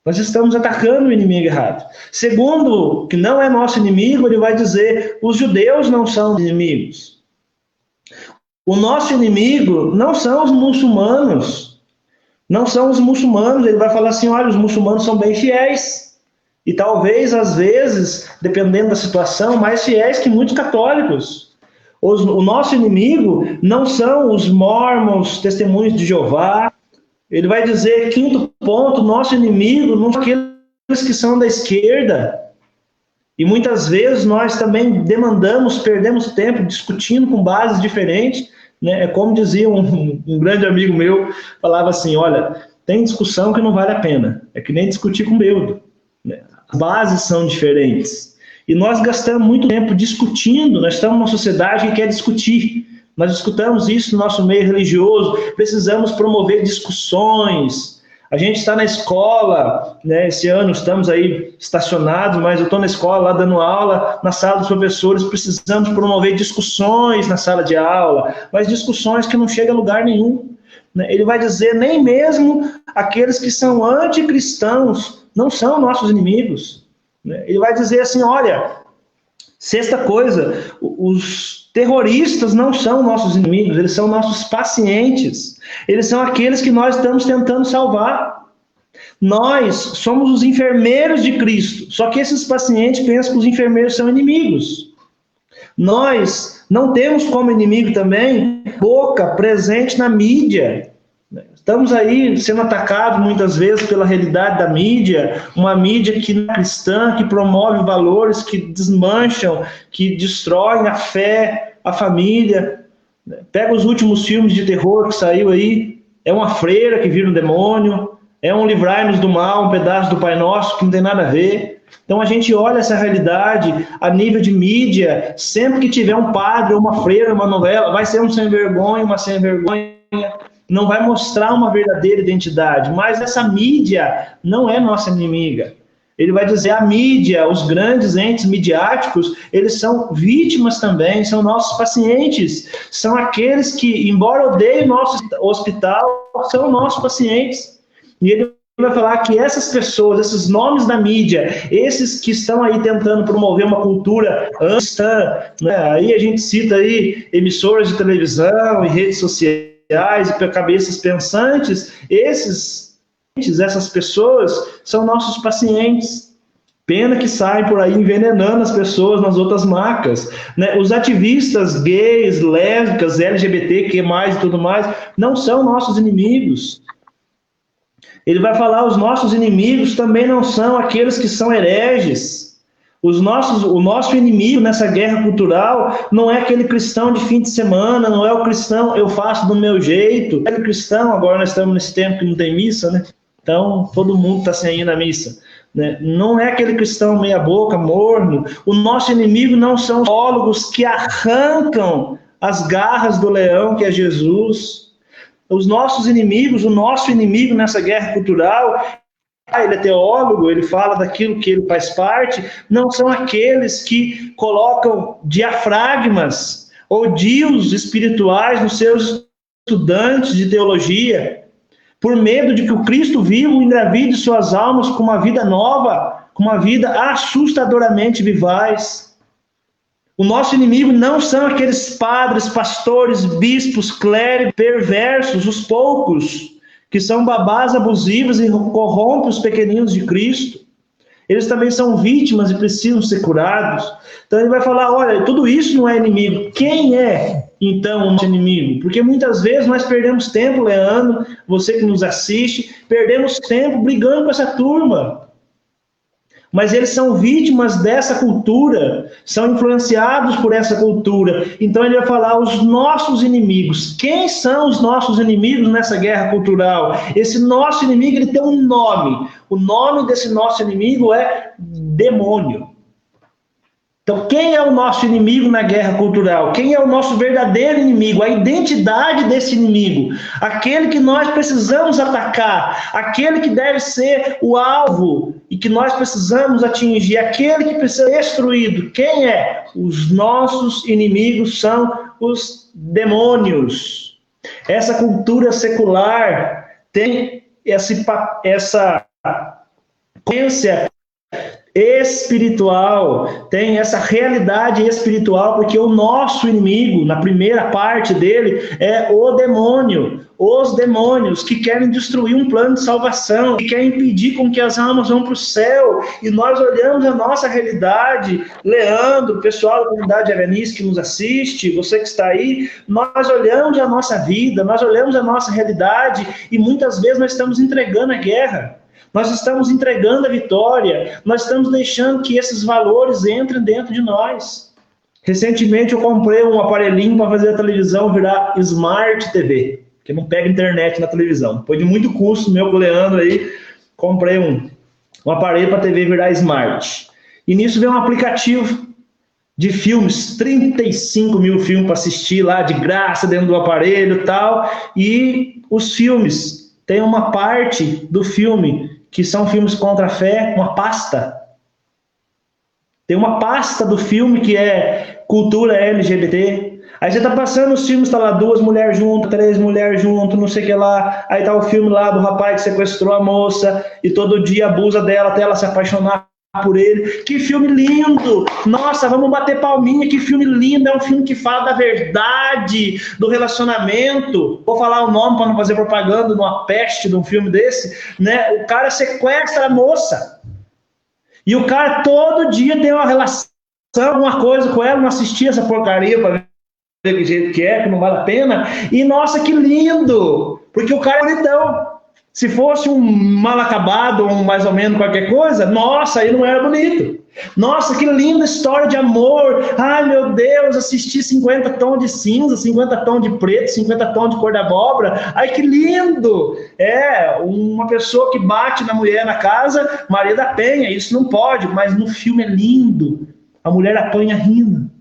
Nós estamos atacando o inimigo errado. Segundo, que não é nosso inimigo, ele vai dizer, os judeus não são inimigos. O nosso inimigo não são os muçulmanos. Não são os muçulmanos. Ele vai falar assim, olha, os muçulmanos são bem fiéis. E talvez, às vezes, dependendo da situação, mais fiéis que muitos católicos. O nosso inimigo não são os mormons, testemunhos de Jeová. Ele vai dizer, quinto ponto, nosso inimigo não são aqueles que são da esquerda. E muitas vezes nós também perdemos tempo discutindo com bases diferentes. É como dizia um grande amigo meu, falava assim, olha, tem discussão que não vale a pena. É que nem discutir com bêbado. As bases são diferentes. E nós gastamos muito tempo discutindo, nós estamos numa sociedade que quer discutir. Nós escutamos isso no nosso meio religioso, precisamos promover discussões. A gente está na escola, esse ano estamos aí estacionados, mas eu estou na escola lá dando aula, na sala dos professores, precisamos promover discussões na sala de aula, mas discussões que não chegam a lugar nenhum. Ele vai dizer, nem mesmo aqueles que são anticristãos não são nossos inimigos. Ele vai dizer assim, olha, sexta coisa, os terroristas não são nossos inimigos, eles são nossos pacientes. Eles são aqueles que nós estamos tentando salvar. Nós somos os enfermeiros de Cristo, só que esses pacientes pensam que os enfermeiros são inimigos. Nós não temos como inimigo também boca presente na mídia. Estamos aí sendo atacados muitas vezes pela realidade da mídia, uma mídia que não é cristã, que promove valores que desmancham, que destroem a fé, a família. Pega os últimos filmes de terror que saiu aí, é uma freira que vira um demônio, é um livrai-nos do mal, um pedaço do Pai Nosso que não tem nada a ver. Então a gente olha essa realidade a nível de mídia, sempre que tiver um padre ou uma freira, uma novela, vai ser um sem vergonha, uma sem vergonha, não vai mostrar uma verdadeira identidade, mas essa mídia não é nossa inimiga. Ele vai dizer, a mídia, os grandes entes midiáticos, eles são vítimas também, são nossos pacientes, são aqueles que, embora odeiem nosso hospital, são nossos pacientes. E ele vai falar que essas pessoas, esses nomes da mídia, esses que estão aí tentando promover uma cultura cristã, aí a gente cita aí emissoras de televisão e redes sociais, e cabeças pensantes, essas pessoas são nossos pacientes. Pena que saem por aí envenenando as pessoas nas outras marcas. Os ativistas gays, lésbicas, LGBTQ+, e tudo mais, não são nossos inimigos. Ele vai falar, os nossos inimigos também não são aqueles que são hereges. O nosso inimigo nessa guerra cultural não é aquele cristão de fim de semana, não é o cristão, eu faço do meu jeito. É o cristão, agora nós estamos nesse tempo que não tem missa, Então, todo mundo está sem ir na missa. Não é aquele cristão meia boca, morno. O nosso inimigo não são os teólogos que arrancam as garras do leão, que é Jesus. Os nossos inimigos, o nosso inimigo nessa guerra cultural, ele é teólogo, ele fala daquilo que ele faz parte, não são aqueles que colocam diafragmas ou dios espirituais nos seus estudantes de teologia, por medo de que o Cristo vivo engravide suas almas com uma vida nova, com uma vida assustadoramente vivaz. O nosso inimigo não são aqueles padres, pastores, bispos, clérigos, perversos, os poucos, que são babás abusivos e corrompem os pequeninos de Cristo. Eles também são vítimas e precisam ser curados. Então ele vai falar, olha, tudo isso não é inimigo. Quem é, então, o nosso inimigo? Porque muitas vezes nós perdemos tempo, Leandro, você que nos assiste, perdemos tempo brigando com essa turma. Mas eles são vítimas dessa cultura, são influenciados por essa cultura. Então ele vai falar os nossos inimigos. Quem são os nossos inimigos nessa guerra cultural? Esse nosso inimigo, ele tem um nome. O nome desse nosso inimigo é demônio. Então, quem é o nosso inimigo na guerra cultural? Quem é o nosso verdadeiro inimigo? A identidade desse inimigo. Aquele que nós precisamos atacar. Aquele que deve ser o alvo e que nós precisamos atingir. Aquele que precisa ser destruído. Quem é? Os nossos inimigos são os demônios. Essa cultura secular tem essa consciência espiritual, tem essa realidade espiritual, porque o nosso inimigo, na primeira parte dele, é o demônio, os demônios que querem destruir um plano de salvação, que querem impedir com que as almas vão para o céu, e nós olhamos a nossa realidade, Leandro, o pessoal da comunidade Evenice que nos assiste, você que está aí, nós olhamos a nossa vida, nós olhamos a nossa realidade, e muitas vezes nós estamos entregando a guerra. Nós estamos entregando a vitória, nós estamos deixando que esses valores entrem dentro de nós. Recentemente eu comprei um aparelhinho para fazer a televisão virar Smart TV, que não pega internet na televisão. Depois de muito custo meu com o Leandro aí, comprei um aparelho para a TV virar Smart. E nisso veio um aplicativo de filmes, 35 mil filmes para assistir lá de graça dentro do aparelho e tal. E os filmes, tem uma parte do filme que são filmes contra a fé, uma pasta. Tem uma pasta do filme que é cultura LGBT. Aí você tá passando os filmes, tá lá 2 mulheres juntas, 3 mulheres juntas, não sei o que lá. Aí tá o filme lá do rapaz que sequestrou a moça e todo dia abusa dela até ela se apaixonar por ele. Que filme lindo! Nossa, vamos bater palminha, que filme lindo! É um filme que fala da verdade, do relacionamento. Vou falar o nome para não fazer propaganda numa peste de um filme desse, né? O cara sequestra a moça. E o cara todo dia tem uma relação, alguma coisa com ela, não assistia essa porcaria para ver que jeito que é, que não vale a pena. E nossa, que lindo! Porque o cara é bonitão. Se fosse um mal acabado, ou mais ou menos qualquer coisa, nossa, aí não era bonito. Nossa, que linda história de amor. Ai, meu Deus, assisti 50 tons de cinza, 50 tons de preto, 50 tons de cor da abóbora. Ai, que lindo. É, uma pessoa que bate na mulher na casa, Maria da Penha, isso não pode, mas no filme é lindo. A mulher apanha rindo.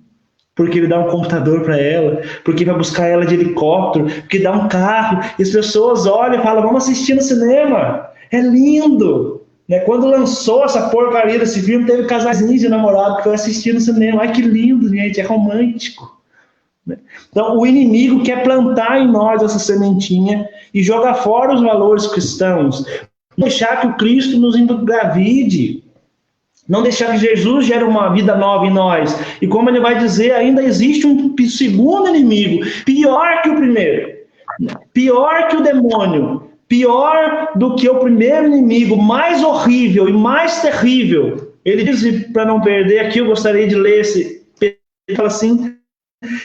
Porque ele dá um computador para ela, porque vai buscar ela de helicóptero, porque dá um carro, e as pessoas olham e falam, vamos assistir no cinema, é lindo. Né? Quando lançou essa porcaria desse filme, teve casalzinhos de namorado que foi assistir no cinema, ai que lindo, gente, é romântico. Né? Então o inimigo quer plantar em nós essa sementinha e jogar fora os valores cristãos, deixar que o Cristo nos engravide, não deixar que Jesus gere uma vida nova em nós. E como ele vai dizer, ainda existe um segundo inimigo, pior que o primeiro, pior que o demônio, pior do que o primeiro inimigo, mais horrível e mais terrível. Ele diz, para não perder aqui, eu gostaria de ler esse, ele fala assim,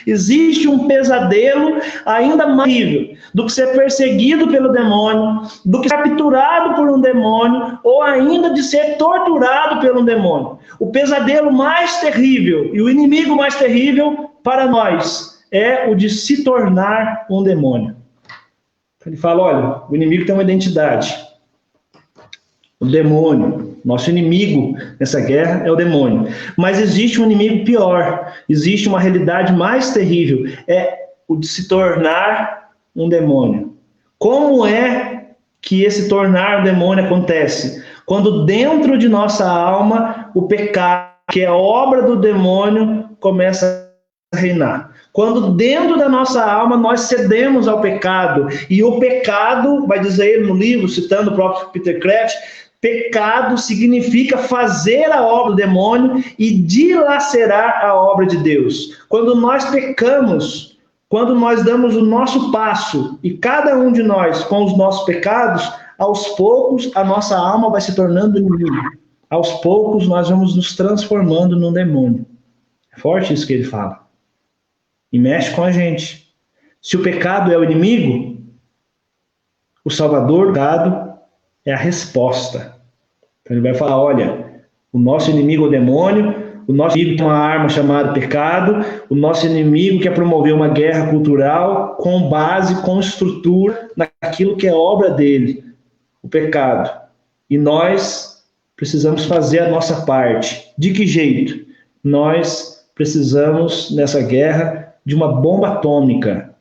existe um pesadelo ainda mais terrível do que ser perseguido pelo demônio, do que ser capturado por um demônio, ou ainda de ser torturado pelo demônio. O pesadelo mais terrível e o inimigo mais terrível para nós é o de se tornar um demônio. Ele fala, olha, o inimigo tem uma identidade. O demônio, nosso inimigo nessa guerra é o demônio. Mas existe um inimigo pior, existe uma realidade mais terrível, é o de se tornar um demônio. Como é que esse tornar um demônio acontece? Quando dentro de nossa alma o pecado, que é obra do demônio, começa a reinar. Quando dentro da nossa alma nós cedemos ao pecado, e o pecado, vai dizer ele no livro, citando o próprio Peter Kreeft, Pecado significa fazer a obra do demônio e dilacerar a obra de Deus. Quando nós pecamos, quando nós damos o nosso passo, e cada um de nós com os nossos pecados, aos poucos a nossa alma vai se tornando inimigo. Aos poucos nós vamos nos transformando num demônio. É forte isso que ele fala. E mexe com a gente. Se o pecado é o inimigo, o salvador do pecado é a resposta. Então ele vai falar, olha, o nosso inimigo é o demônio, o nosso inimigo tem uma arma chamada pecado, o nosso inimigo quer promover uma guerra cultural com base, com estrutura naquilo que é obra dele, o pecado. E nós precisamos fazer a nossa parte. De que jeito? Nós precisamos, nessa guerra, de uma bomba atômica.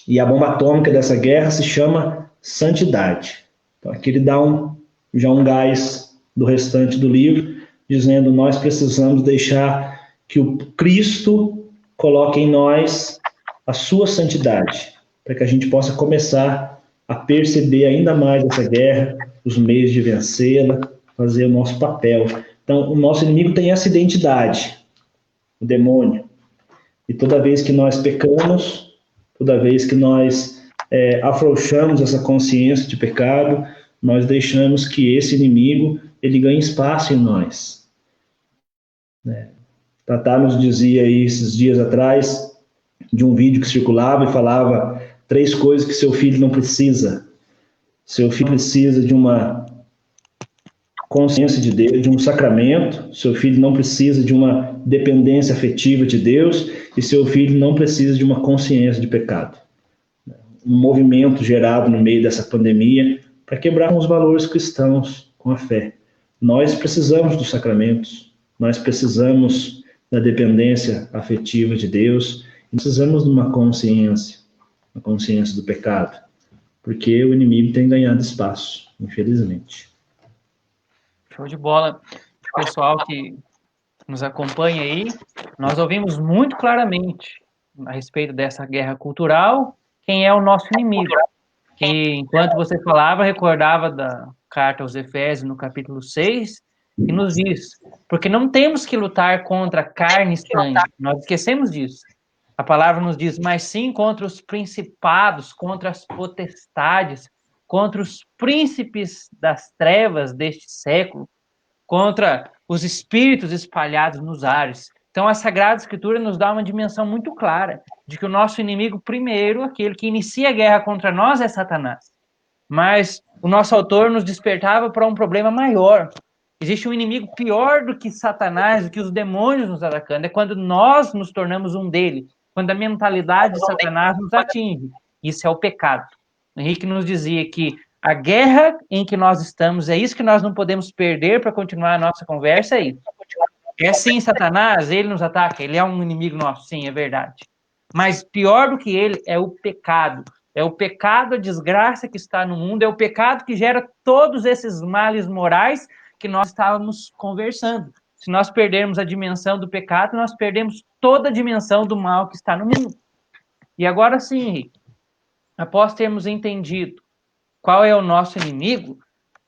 E a bomba atômica dessa guerra se chama santidade. Então aqui ele dá já um gás do restante do livro, dizendo nós precisamos deixar que o Cristo coloque em nós a sua santidade, para que a gente possa começar a perceber ainda mais essa guerra, os meios de vencê-la, fazer o nosso papel. Então, o nosso inimigo tem essa identidade, o demônio. E toda vez que nós pecamos, toda vez que nós afrouxamos essa consciência de pecado, nós deixamos que esse inimigo ele ganhe espaço em nós. Tatá nos dizia aí esses dias atrás, de um vídeo que circulava e falava 3 coisas que seu filho não precisa. Seu filho precisa de uma consciência de Deus, de um sacramento. Seu filho não precisa de uma dependência afetiva de Deus. E seu filho não precisa de uma consciência de pecado. Um movimento gerado no meio dessa pandemia para quebrar os valores cristãos com a fé. Nós precisamos dos sacramentos, nós precisamos da dependência afetiva de Deus, precisamos de uma consciência do pecado, porque o inimigo tem ganhado espaço, infelizmente. Show de bola. Pessoal que nos acompanha aí, nós ouvimos muito claramente a respeito dessa guerra cultural, quem é o nosso inimigo. Que, enquanto você falava, recordava da carta aos Efésios, no capítulo 6, que nos diz, porque não temos que lutar contra carne e sangue, nós esquecemos disso. A palavra nos diz, mas sim contra os principados, contra as potestades, contra os príncipes das trevas deste século, contra os espíritos espalhados nos ares. Então, a Sagrada Escritura nos dá uma dimensão muito clara de que o nosso inimigo primeiro, aquele que inicia a guerra contra nós, é Satanás. Mas o nosso autor nos despertava para um problema maior. Existe um inimigo pior do que Satanás, do que os demônios nos atacando. É quando nós nos tornamos um dele, quando a mentalidade de Satanás nos atinge. Isso é o pecado. Henrique nos dizia que a guerra em que nós estamos, é isso que nós não podemos perder para continuar a nossa conversa aí. É sim, Satanás, ele nos ataca, ele é um inimigo nosso, sim, é verdade. Mas pior do que ele é o pecado. É o pecado, a desgraça que está no mundo, é o pecado que gera todos esses males morais que nós estávamos conversando. Se nós perdermos a dimensão do pecado, nós perdemos toda a dimensão do mal que está no mundo. E agora sim, Henrique, após termos entendido qual é o nosso inimigo,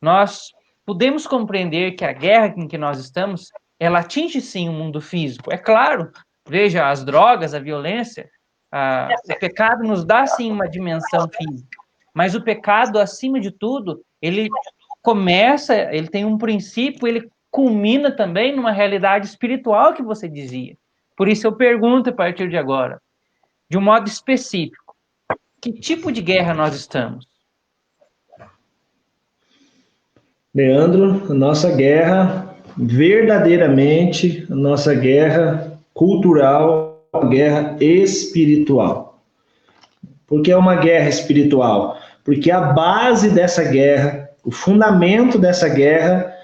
nós podemos compreender que a guerra em que nós estamos, ela atinge sim o mundo físico. É claro, veja, as drogas, a violência, o pecado nos dá sim uma dimensão física. Mas o pecado, acima de tudo, ele começa, ele tem um princípio, ele culmina também numa realidade espiritual que você dizia. Por isso eu pergunto a partir de agora, de um modo específico, que tipo de guerra nós estamos? Leandro, a nossa guerra, verdadeiramente, a nossa guerra cultural, a guerra espiritual. Por que é uma guerra espiritual? Porque a base dessa guerra, o fundamento dessa guerra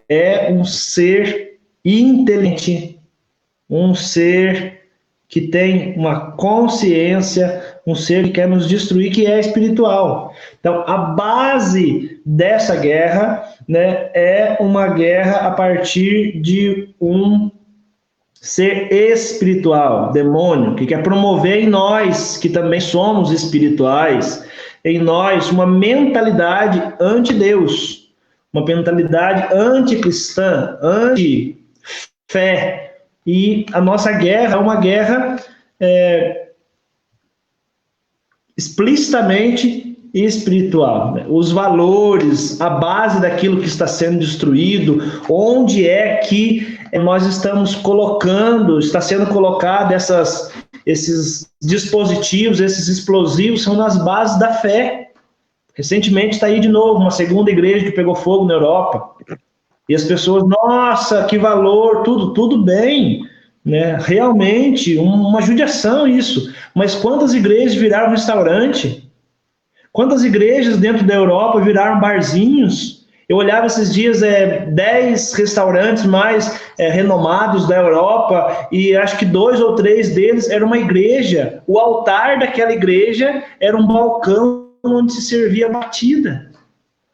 é um ser inteligente, um ser que tem uma consciência, um ser que quer nos destruir, que é espiritual. Então, a base dessa guerra, né, é uma guerra a partir de um ser espiritual, demônio, que quer promover em nós, que também somos espirituais, em nós uma mentalidade anti-Deus, uma mentalidade anticristã, anti-fé. E a nossa guerra é uma guerra explicitamente espiritual. Os valores, a base daquilo que está sendo destruído, onde é que nós estamos colocando, está sendo colocado esses dispositivos, esses explosivos, são nas bases da fé. Recentemente está aí de novo uma segunda igreja que pegou fogo na Europa. E as pessoas, nossa, que valor, tudo bem, né? Realmente, uma judiação isso. Mas quantas igrejas viraram restaurante? Quantas igrejas dentro da Europa viraram barzinhos? Eu olhava esses dias 10 restaurantes mais renomados da Europa e acho que 2 ou 3 deles eram uma igreja. O altar daquela igreja era um balcão onde se servia batida,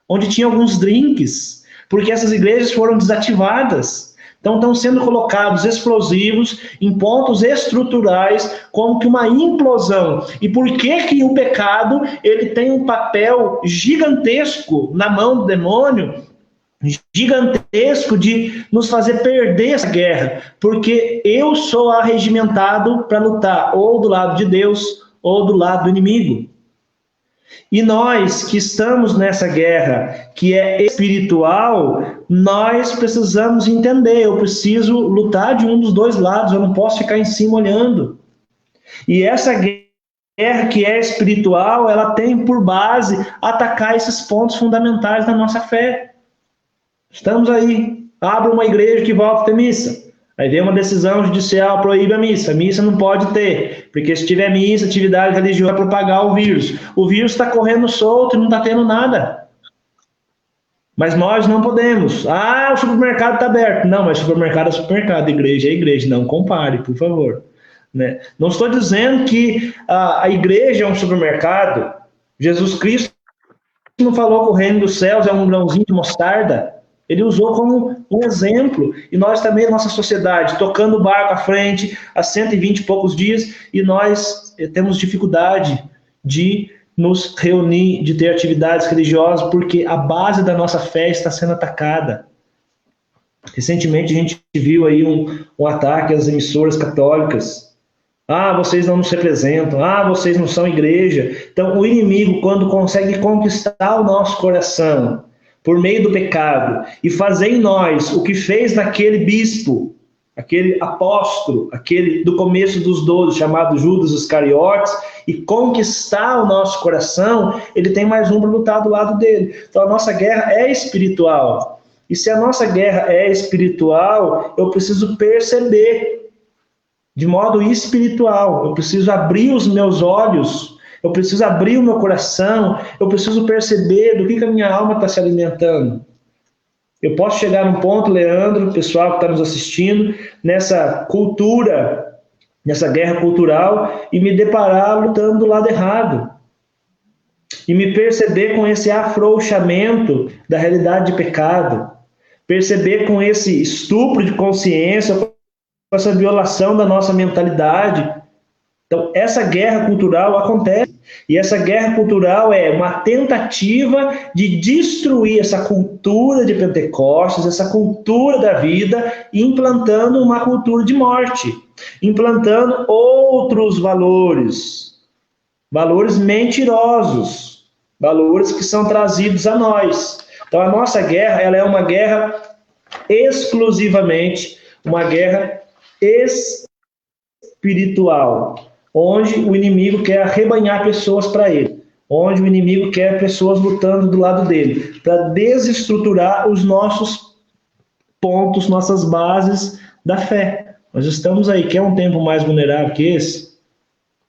onde tinha alguns drinks, porque essas igrejas foram desativadas. Então estão sendo colocados explosivos em pontos estruturais, como que uma implosão. E por que o pecado ele tem um papel gigantesco na mão do demônio, gigantesco de nos fazer perder essa guerra? Porque eu sou arregimentado para lutar ou do lado de Deus ou do lado do inimigo. E nós que estamos nessa guerra, que é espiritual, nós precisamos entender, eu preciso lutar de um dos dois lados, eu não posso ficar em cima olhando. E essa guerra que é espiritual, ela tem por base atacar esses pontos fundamentais da nossa fé. Estamos aí, abre uma igreja que volta a ter missa. Aí vem uma decisão judicial, proíbe a missa não pode ter, porque se tiver missa, atividade religiosa, vai propagar o vírus. O vírus está correndo solto e não está tendo nada. Mas nós não podemos. O supermercado está aberto. Não, mas supermercado é supermercado, igreja é igreja. Não compare, por favor. Né? Não estou dizendo que a igreja é um supermercado. Jesus Cristo não falou que o reino dos céus é um grãozinho de mostarda. Ele usou como um exemplo. E nós também, nossa sociedade, tocando o barco à frente há 120 e poucos dias, e nós temos dificuldade de nos reunir, de ter atividades religiosas, porque a base da nossa fé está sendo atacada. Recentemente a gente viu aí um ataque às emissoras católicas. Vocês não nos representam. Vocês não são igreja. Então o inimigo, quando consegue conquistar o nosso coração por meio do pecado e fazer em nós o que fez naquele bispo, aquele apóstolo, aquele do começo dos 12, chamado Judas Iscariotes, e conquistar o nosso coração, ele tem mais um para lutar do lado dele. Então a nossa guerra é espiritual. E se a nossa guerra é espiritual, eu preciso perceber de modo espiritual. Eu preciso abrir os meus olhos, eu preciso abrir o meu coração, eu preciso perceber do que a minha alma está se alimentando. Eu posso chegar num ponto, Leandro, o pessoal que está nos assistindo, nessa cultura, nessa guerra cultural, e me deparar lutando do lado errado. E me perceber com esse afrouxamento da realidade de pecado. Perceber com esse estupro de consciência, com essa violação da nossa mentalidade. Então, essa guerra cultural acontece. E essa guerra cultural é uma tentativa de destruir essa cultura de Pentecostes, essa cultura da vida, implantando uma cultura de morte, implantando outros valores, valores mentirosos, valores que são trazidos a nós. Então, a nossa guerra, ela é uma guerra exclusivamente, uma guerra espiritual, onde o inimigo quer arrebanhar pessoas para ele, onde o inimigo quer pessoas lutando do lado dele, para desestruturar os nossos pontos, nossas bases da fé. Nós estamos aí, quer um tempo mais vulnerável que esse?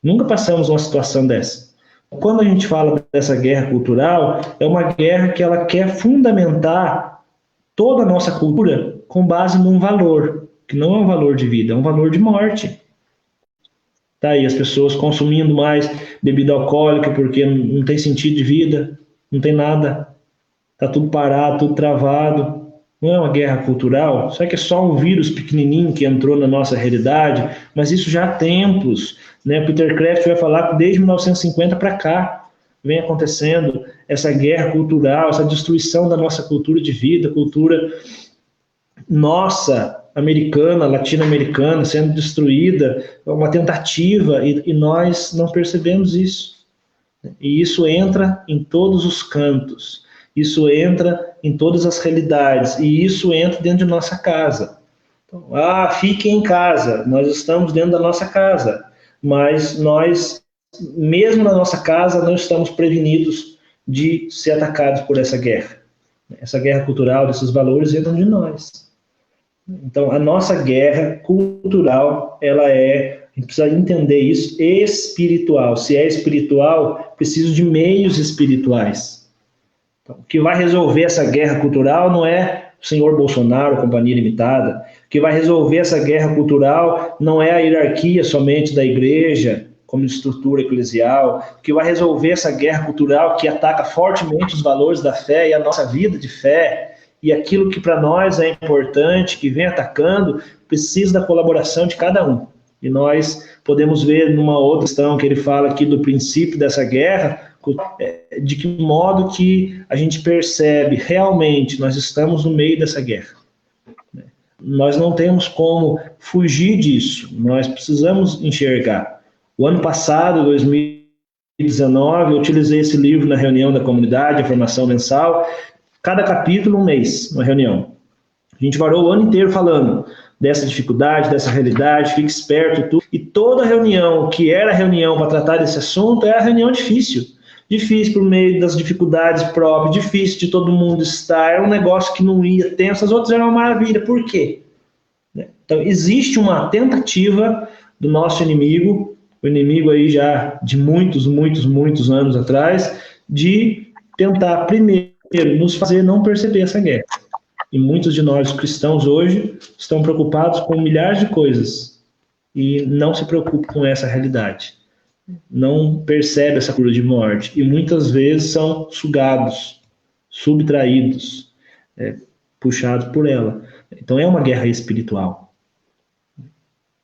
Nunca passamos uma situação dessa. Quando a gente fala dessa guerra cultural, é uma guerra que ela quer fundamentar toda a nossa cultura com base num valor, que não é um valor de vida, é um valor de morte. Tá aí as pessoas consumindo mais bebida alcoólica porque não tem sentido de vida, não tem nada, tá tudo parado, tudo travado. Não é uma guerra cultural? Será que é só um vírus pequenininho que entrou na nossa realidade? Mas isso já há tempos, né? Peter Kraft vai falar que desde 1950 para cá, vem acontecendo essa guerra cultural, essa destruição da nossa cultura de vida, cultura nossa, americana, latino-americana, sendo destruída, uma tentativa, e nós não percebemos isso. E isso entra em todos os cantos, isso entra em todas as realidades, e isso entra dentro de nossa casa. Então, fiquem em casa, nós estamos dentro da nossa casa, mas nós, mesmo na nossa casa, não estamos prevenidos de ser atacados por essa guerra. Essa guerra cultural, desses valores, entram de nós. Então, a nossa guerra cultural, a gente precisa entender isso, espiritual. Se é espiritual, preciso de meios espirituais. Então, o que vai resolver essa guerra cultural não é o senhor Bolsonaro, Companhia Limitada. O que vai resolver essa guerra cultural não é a hierarquia somente da igreja, como estrutura eclesial. O que vai resolver essa guerra cultural que ataca fortemente os valores da fé e a nossa vida de fé, e aquilo que para nós é importante, que vem atacando, precisa da colaboração de cada um. E nós podemos ver numa outra questão que ele fala aqui do princípio dessa guerra, de que modo que a gente percebe realmente nós estamos no meio dessa guerra. Nós não temos como fugir disso, nós precisamos enxergar. O ano passado, 2019, eu utilizei esse livro na reunião da comunidade, a formação mensal, cada capítulo um mês, uma reunião. A gente varou o ano inteiro falando dessa dificuldade, dessa realidade, fique esperto, tudo. E toda reunião que era reunião para tratar desse assunto era reunião difícil. Difícil por meio das dificuldades próprias, difícil de todo mundo estar, era um negócio que não ia tenso, as outras eram uma maravilha. Por quê? Então, existe uma tentativa do nosso inimigo, o inimigo aí já de muitos anos atrás, de tentar primeiro nos fazer não perceber essa guerra. E muitos de nós cristãos hoje estão preocupados com milhares de coisas e não se preocupam com essa realidade. Não percebem essa cura de morte e muitas vezes são sugados, subtraídos, puxados por ela. Então é uma guerra espiritual.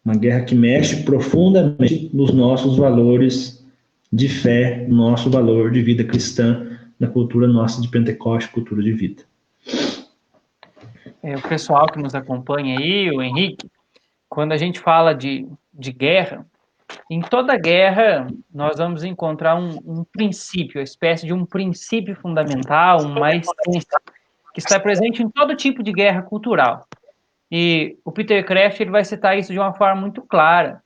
Uma guerra que mexe profundamente nos nossos valores de fé, no nosso valor de vida cristã, na cultura nossa de Pentecoste, cultura de vida. O pessoal que nos acompanha aí, o Henrique, quando a gente fala de guerra, em toda guerra nós vamos encontrar um princípio, uma espécie de um princípio fundamental, uma essência, que está presente em todo tipo de guerra cultural. E o Peter Kreeft ele vai citar isso de uma forma muito clara.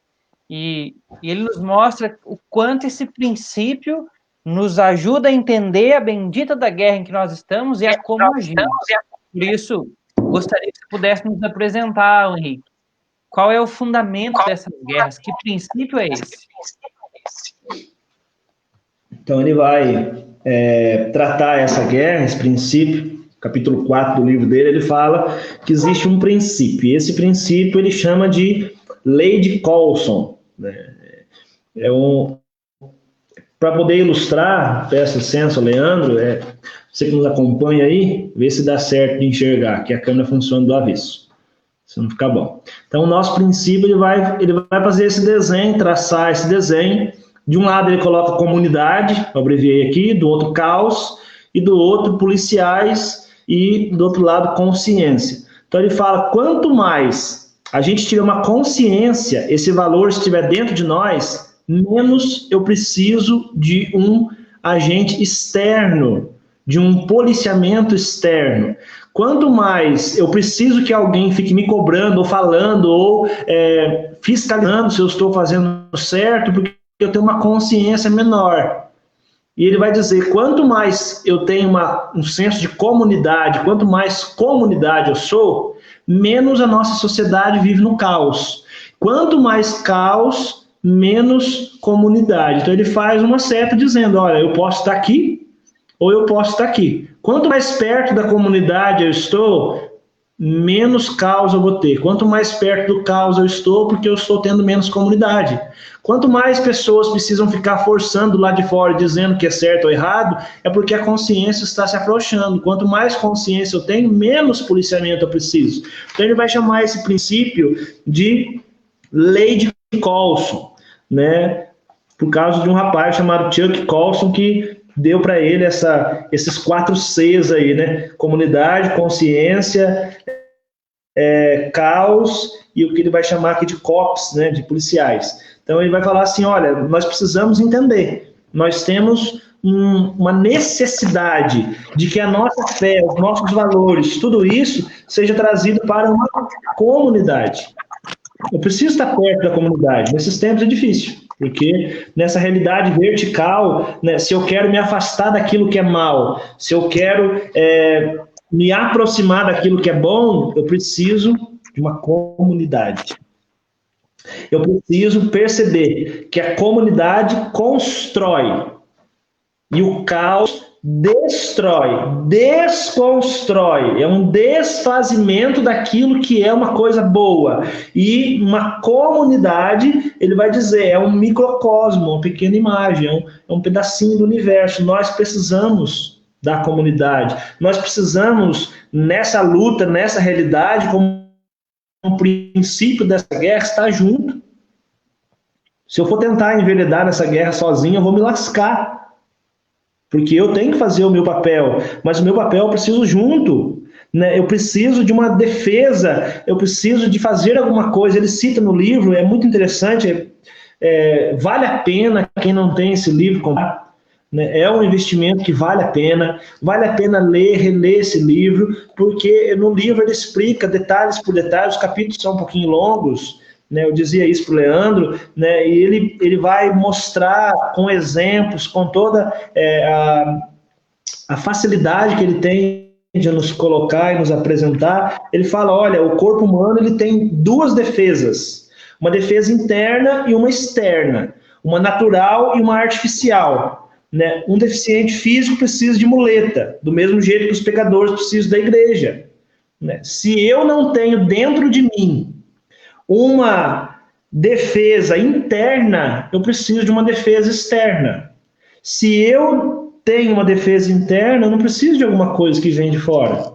E ele nos mostra o quanto esse princípio nos ajuda a entender a bendita da guerra em que nós estamos e a como agimos. Por isso, gostaria que você pudesse nos apresentar, Henrique, qual é o fundamento dessas guerras, que princípio é esse? Então, ele vai tratar essa guerra, esse princípio, capítulo 4 do livro dele, ele fala que existe um princípio, e esse princípio ele chama de Lei de Coulson, né? Para poder ilustrar, peço licença, Leandro, você que nos acompanha aí, vê se dá certo de enxergar, que a câmera funciona do avesso, se não ficar bom. Então, o nosso princípio, ele vai fazer esse desenho, traçar esse desenho. De um lado, ele coloca comunidade, eu abreviei aqui, do outro, caos, e do outro, policiais, e do outro lado, consciência. Então, ele fala, quanto mais a gente tiver uma consciência, esse valor estiver dentro de nós, menos eu preciso de um agente externo, de um policiamento externo. Quanto mais eu preciso que alguém fique me cobrando, ou falando, ou fiscalizando se eu estou fazendo certo, porque eu tenho uma consciência menor. E ele vai dizer, quanto mais eu tenho um senso de comunidade, quanto mais comunidade eu sou, menos a nossa sociedade vive no caos. Quanto mais caos, menos comunidade. Então ele faz uma seta dizendo, olha, eu posso estar aqui ou eu posso estar aqui. Quanto mais perto da comunidade eu estou, menos caos eu vou ter. Quanto mais perto do caos eu estou, porque eu estou tendo menos comunidade. Quanto mais pessoas precisam ficar forçando lá de fora, dizendo que é certo ou errado, é porque a consciência está se afrouxando. Quanto mais consciência eu tenho, menos policiamento eu preciso. Então ele vai chamar esse princípio de Lei de Coulson, né? Por causa de um rapaz chamado Chuck Colson, que deu para ele esses 4 Cs aí, né? Comunidade, consciência, caos e o que ele vai chamar aqui de cops, né? De policiais. Então ele vai falar assim, olha, nós precisamos entender, nós temos uma necessidade de que a nossa fé, os nossos valores, tudo isso seja trazido para uma comunidade. Eu preciso estar perto da comunidade. Nesses tempos é difícil, porque nessa realidade vertical, né, se eu quero me afastar daquilo que é mal, se eu quero me aproximar daquilo que é bom, eu preciso de uma comunidade. Eu preciso perceber que a comunidade constrói e o caos destrói, desconstrói. É um desfazimento daquilo que é uma coisa boa. E uma comunidade, ele vai dizer, é um microcosmo, uma pequena imagem, é um pedacinho do universo. Nós precisamos da comunidade. Nós precisamos, nessa luta, nessa realidade, como um princípio dessa guerra, estar junto. Se eu for tentar enveredar nessa guerra sozinho, eu vou me lascar. Porque eu tenho que fazer o meu papel, mas o meu papel eu preciso junto, né? Eu preciso de uma defesa, eu preciso de fazer alguma coisa. Ele cita no livro, é muito interessante, vale a pena, quem não tem esse livro, comprar, né? É um investimento que vale a pena ler, reler esse livro, porque no livro ele explica detalhes por detalhes, os capítulos são um pouquinho longos, né, eu dizia isso para o Leandro, né, e ele vai mostrar com exemplos, com toda a facilidade que ele tem de nos colocar e nos apresentar. Ele fala, olha, o corpo humano ele tem 2 defesas, uma defesa interna e uma externa, uma natural e uma artificial. Né? Um deficiente físico precisa de muleta, do mesmo jeito que os pecadores precisam da igreja. Né? Se eu não tenho dentro de mim uma defesa interna, eu preciso de uma defesa externa. Se eu tenho uma defesa interna, eu não preciso de alguma coisa que vem de fora.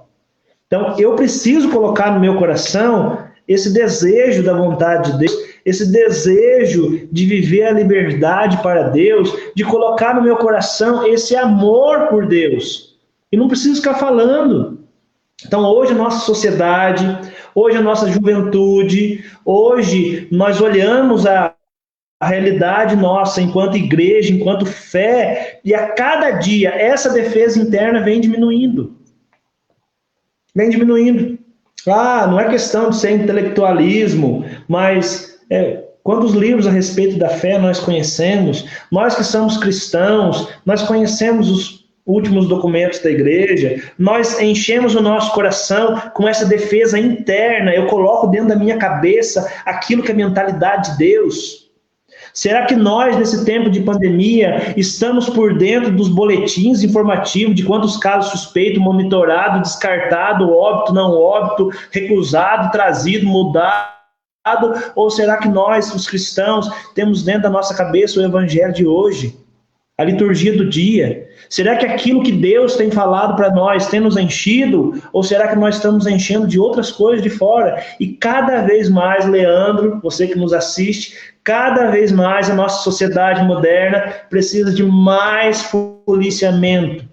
Então, eu preciso colocar no meu coração esse desejo da vontade de Deus, esse desejo de viver a liberdade para Deus, de colocar no meu coração esse amor por Deus. E não preciso ficar falando. Então, hoje a nossa sociedade, hoje a nossa juventude, hoje nós olhamos a realidade nossa enquanto igreja, enquanto fé, e a cada dia essa defesa interna vem diminuindo. Vem diminuindo. Não é questão de ser intelectualismo, mas quantos livros a respeito da fé nós conhecemos? Nós que somos cristãos, nós conhecemos os últimos documentos da igreja, nós enchemos o nosso coração com essa defesa interna, eu coloco dentro da minha cabeça aquilo que é a mentalidade de Deus. Será que nós, nesse tempo de pandemia, estamos por dentro dos boletins informativos de quantos casos suspeitos, monitorado, descartado, óbito, não óbito, recusado, trazido, mudado? Ou será que nós, os cristãos, temos dentro da nossa cabeça o evangelho de hoje? A liturgia do dia? Será que aquilo que Deus tem falado para nós tem nos enchido? Ou será que nós estamos enchendo de outras coisas de fora? E cada vez mais, Leandro, você que nos assiste, cada vez mais a nossa sociedade moderna precisa de mais policiamento,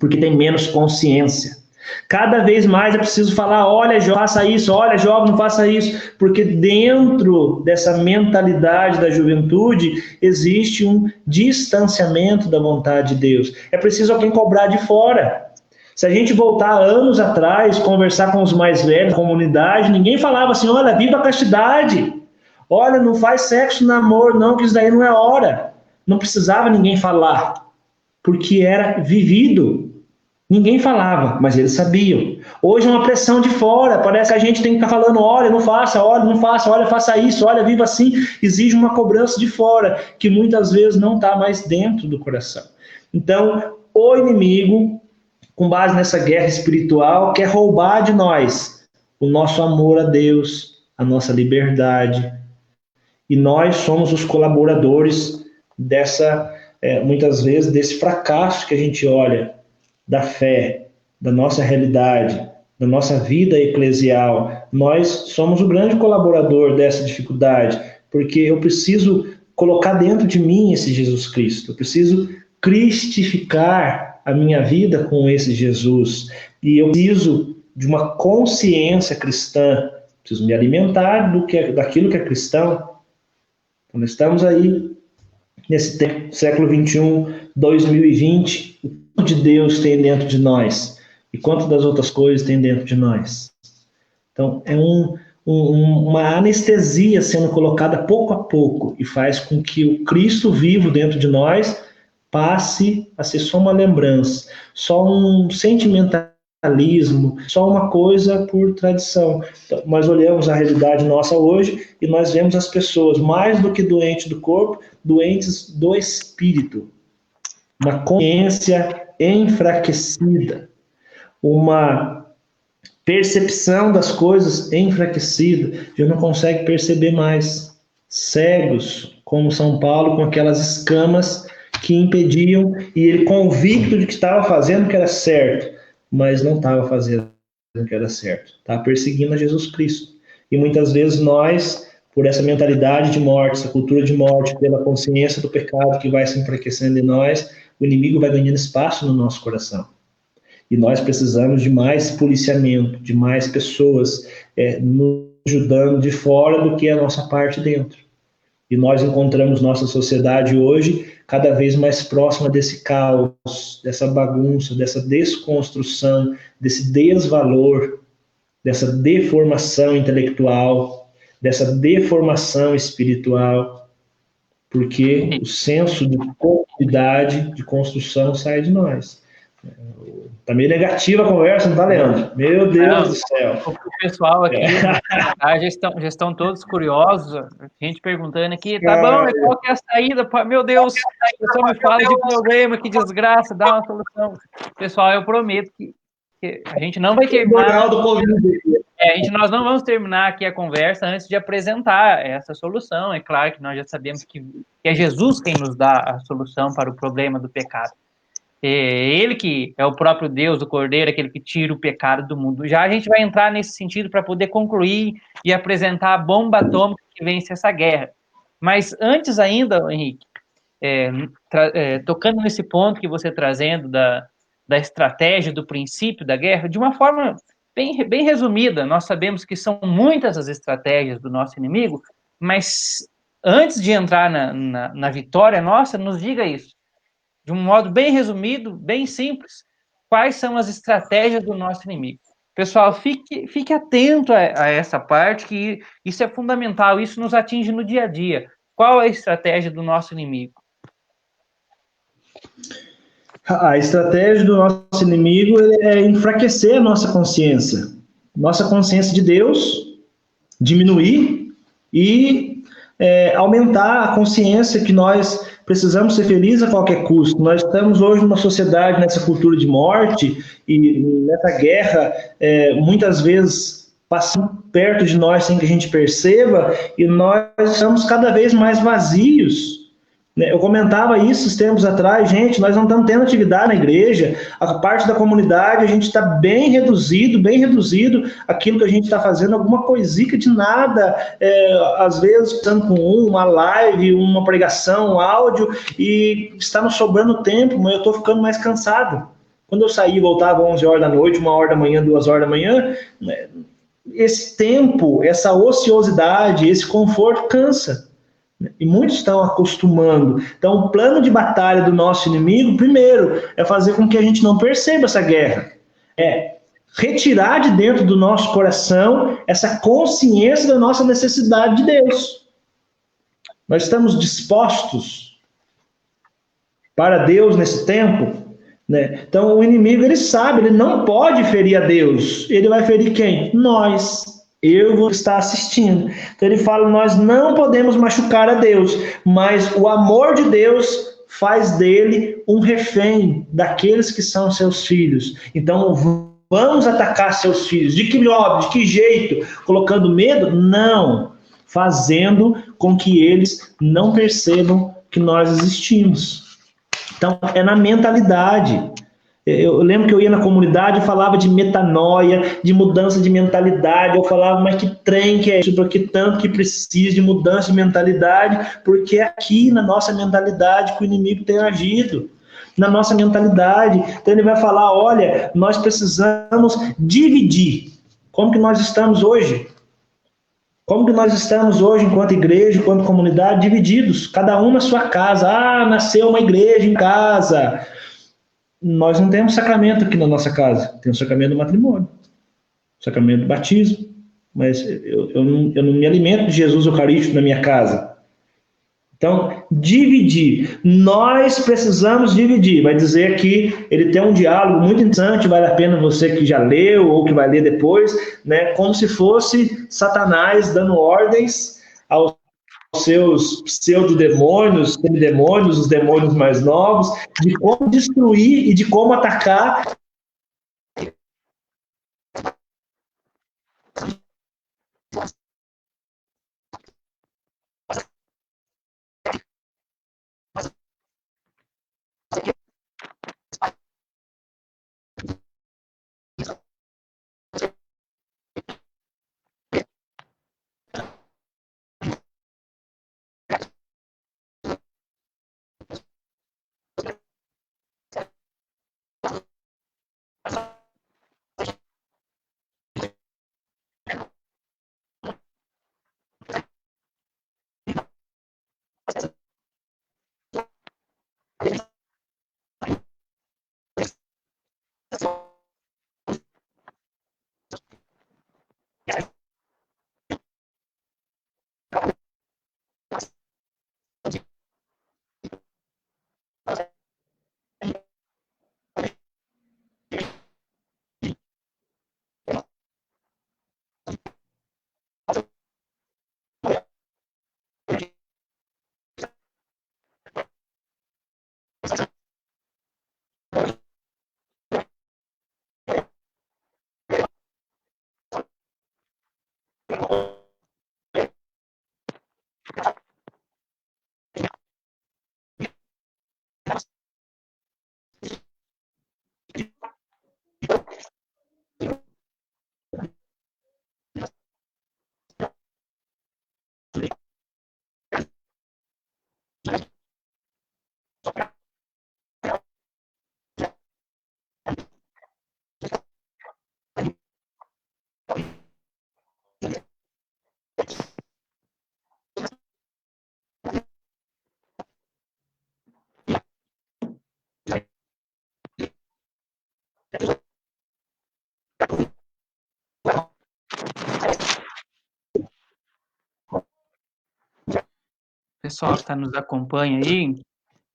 porque tem menos consciência. Cada vez mais é preciso falar, olha, jovem, faça isso, olha, jovem, não faça isso, porque dentro dessa mentalidade da juventude existe um distanciamento da vontade de Deus. É preciso alguém cobrar de fora. Se a gente voltar anos atrás, conversar com os mais velhos, comunidade, ninguém falava assim, olha, viva a castidade, olha, não faz sexo, namoro, não, que isso daí não é hora. Não precisava ninguém falar, porque era vivido. Ninguém falava, mas eles sabiam. Hoje é uma pressão de fora, parece que a gente tem que estar falando, olha, não faça, olha, faça isso, olha, viva assim. Exige uma cobrança de fora, que muitas vezes não está mais dentro do coração. Então, o inimigo, com base nessa guerra espiritual, quer roubar de nós o nosso amor a Deus, a nossa liberdade. E nós somos os colaboradores muitas vezes, desse fracasso que a gente olha, da fé, da nossa realidade, da nossa vida eclesial. Nós somos o grande colaborador dessa dificuldade, porque eu preciso colocar dentro de mim esse Jesus Cristo, eu preciso cristificar a minha vida com esse Jesus. E eu preciso de uma consciência cristã, preciso me alimentar daquilo que é cristão. Então, nós estamos aí, nesse tempo, século XXI, 2020, o quanto de Deus tem dentro de nós e quanto das outras coisas tem dentro de nós. Então, é uma anestesia sendo colocada pouco a pouco e faz com que o Cristo vivo dentro de nós passe a ser só uma lembrança, só um sentimentalismo, só uma coisa por tradição. Então, nós olhamos a realidade nossa hoje e nós vemos as pessoas, mais do que doentes do corpo, doentes do espírito. Uma consciência enfraquecida, uma percepção das coisas enfraquecida, já não consegue perceber mais. Cegos, como São Paulo, com aquelas escamas que impediam, e ele convicto de que estava fazendo o que era certo, mas não estava fazendo o que era certo. Estava perseguindo a Jesus Cristo. E muitas vezes nós, por essa mentalidade de morte, essa cultura de morte, pela consciência do pecado que vai se enfraquecendo em nós, o inimigo vai ganhando espaço no nosso coração. E nós precisamos de mais policiamento, de mais pessoas nos ajudando de fora do que a nossa parte dentro. E nós encontramos nossa sociedade hoje cada vez mais próxima desse caos, dessa bagunça, dessa desconstrução, desse desvalor, dessa deformação intelectual, dessa deformação espiritual, porque o senso de comunidade, de construção sai de nós. Tá meio negativa a conversa, não tá, Leandro? Meu Deus do céu. O pessoal aqui já estão todos curiosos, a gente perguntando aqui, tá bom, qual que é a saída? Meu Deus, o pessoal me fala de problema, que desgraça, dá uma solução. Pessoal, eu prometo que a gente não vai terminar... nós não vamos terminar aqui a conversa antes de apresentar essa solução. É claro que nós já sabemos que é Jesus quem nos dá a solução para o problema do pecado. Ele que é o próprio Deus, o Cordeiro, aquele que tira o pecado do mundo. Já a gente vai entrar nesse sentido para poder concluir e apresentar a bomba atômica que vence essa guerra. Mas antes ainda, Henrique, tocando nesse ponto que você trazendo da estratégia, do princípio da guerra, de uma forma bem resumida, nós sabemos que são muitas as estratégias do nosso inimigo, mas antes de entrar na vitória nossa, nos diga isso. De um modo bem resumido, bem simples, quais são as estratégias do nosso inimigo. Pessoal, fique atento a essa parte, que isso é fundamental, isso nos atinge no dia a dia. Qual é a estratégia do nosso inimigo? A estratégia do nosso inimigo é enfraquecer a nossa consciência de Deus, diminuir e aumentar a consciência que nós precisamos ser felizes a qualquer custo. Nós estamos hoje numa sociedade, nessa cultura de morte, e nessa guerra, muitas vezes passando perto de nós sem que a gente perceba, e nós estamos cada vez mais vazios. Eu comentava isso uns tempos atrás, gente, nós não estamos tendo atividade na igreja, a parte da comunidade, a gente está bem reduzido, aquilo que a gente está fazendo, alguma coisica de nada, às vezes estando com uma live, uma pregação, um áudio, e está nos sobrando tempo, mas eu estou ficando mais cansado. Quando eu saí e voltava 11 horas da noite, 1 hora da manhã, 2 horas da manhã, esse tempo, essa ociosidade, esse conforto cansa. E muitos estão acostumando. Então, o plano de batalha do nosso inimigo, primeiro, é fazer com que a gente não perceba essa guerra. É retirar de dentro do nosso coração essa consciência da nossa necessidade de Deus. Nós estamos dispostos para Deus nesse tempo, né? Então, o inimigo, ele sabe, ele não pode ferir a Deus. Ele vai ferir quem? Nós. Eu vou estar assistindo. Então ele fala, nós não podemos machucar a Deus, mas o amor de Deus faz dele um refém daqueles que são seus filhos. Então vamos atacar seus filhos. De que modo? De que jeito? Colocando medo? Não. Fazendo com que eles não percebam que nós existimos. Então é na mentalidade. Eu lembro que eu ia na comunidade e falava de metanoia, de mudança de mentalidade. Eu falava, mas que trem que é isso? Porque tanto que precisa de mudança de mentalidade, porque é aqui na nossa mentalidade que o inimigo tem agido. na nossa mentalidade. Então ele vai falar, olha, nós precisamos dividir. Como que nós estamos hoje? Como que nós estamos hoje, enquanto igreja, enquanto comunidade, divididos, cada um na sua casa. Ah, nasceu uma igreja em casa. Nós não temos sacramento aqui na nossa casa. Tem o sacramento do matrimônio, o sacramento do batismo. Mas eu não me alimento de Jesus Eucarístico na minha casa. Então, dividir. Nós precisamos dividir. Vai dizer que ele tem um diálogo muito interessante, vale a pena você que já leu ou que vai ler depois, né? Como se fosse Satanás dando ordens aos seus pseudodemônios, semidemônios, os demônios mais novos, de como destruir e de como atacar. Pessoal que está nos acompanha aí,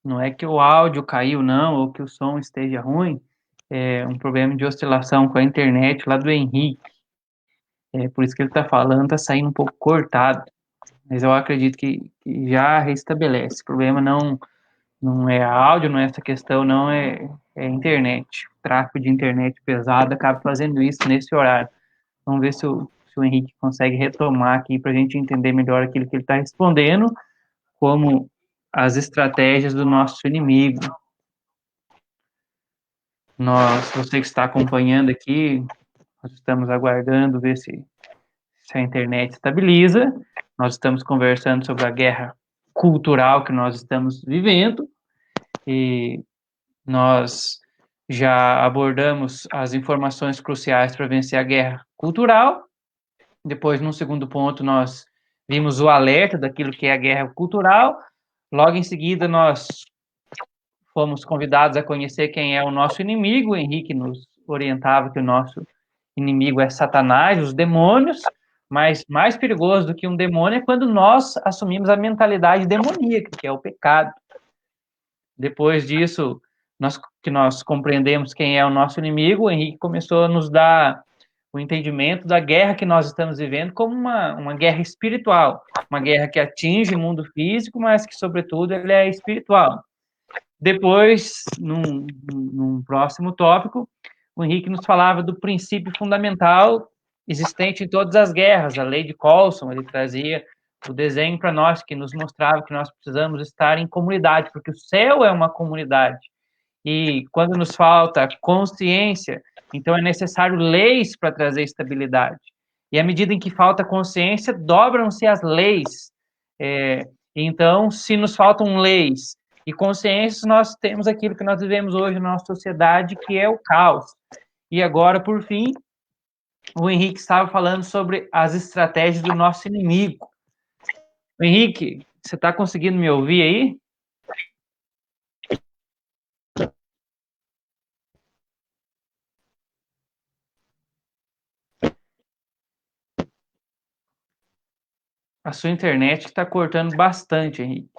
não é que o áudio caiu, não, ou que o som esteja ruim, é um problema de oscilação com a internet lá do Henrique. É por isso que ele está falando, está saindo um pouco cortado, mas eu acredito que já restabelece. O problema não é áudio, não é essa questão, não é internet. O tráfego de internet pesado acaba fazendo isso nesse horário. Vamos ver se o Henrique consegue retomar aqui para a gente entender melhor aquilo que ele está respondendo, como as estratégias do nosso inimigo. Você que está acompanhando aqui, nós estamos aguardando ver se a internet estabiliza. Nós estamos conversando sobre a guerra cultural que nós estamos vivendo e nós já abordamos as informações cruciais para vencer a guerra cultural. Depois, num segundo ponto, nós vimos o alerta daquilo que é a guerra cultural. Logo em seguida, nós fomos convidados a conhecer quem é o nosso inimigo. O Henrique nos orientava que o nosso inimigo é Satanás, os demônios, mas mais perigoso do que um demônio é quando nós assumimos a mentalidade demoníaca, que é o pecado. Depois disso, nós compreendemos quem é o nosso inimigo, o Henrique começou a nos dar o entendimento da guerra que nós estamos vivendo como uma guerra espiritual, uma guerra que atinge o mundo físico, mas que, sobretudo, ele é espiritual. Depois, num próximo tópico, o Henrique nos falava do princípio fundamental existente em todas as guerras, a lei de Colson. Ele trazia o desenho para nós, que nos mostrava que nós precisamos estar em comunidade, porque o céu é uma comunidade. E quando nos falta consciência, então é necessário leis para trazer estabilidade. E à medida em que falta consciência, dobram-se as leis. Então, se nos faltam leis, E consciência, nós temos aquilo que nós vivemos hoje na nossa sociedade, que é o caos. E agora, por fim, o Henrique estava falando sobre as estratégias do nosso inimigo. Henrique, você está conseguindo me ouvir aí? A sua internet está cortando bastante, Henrique.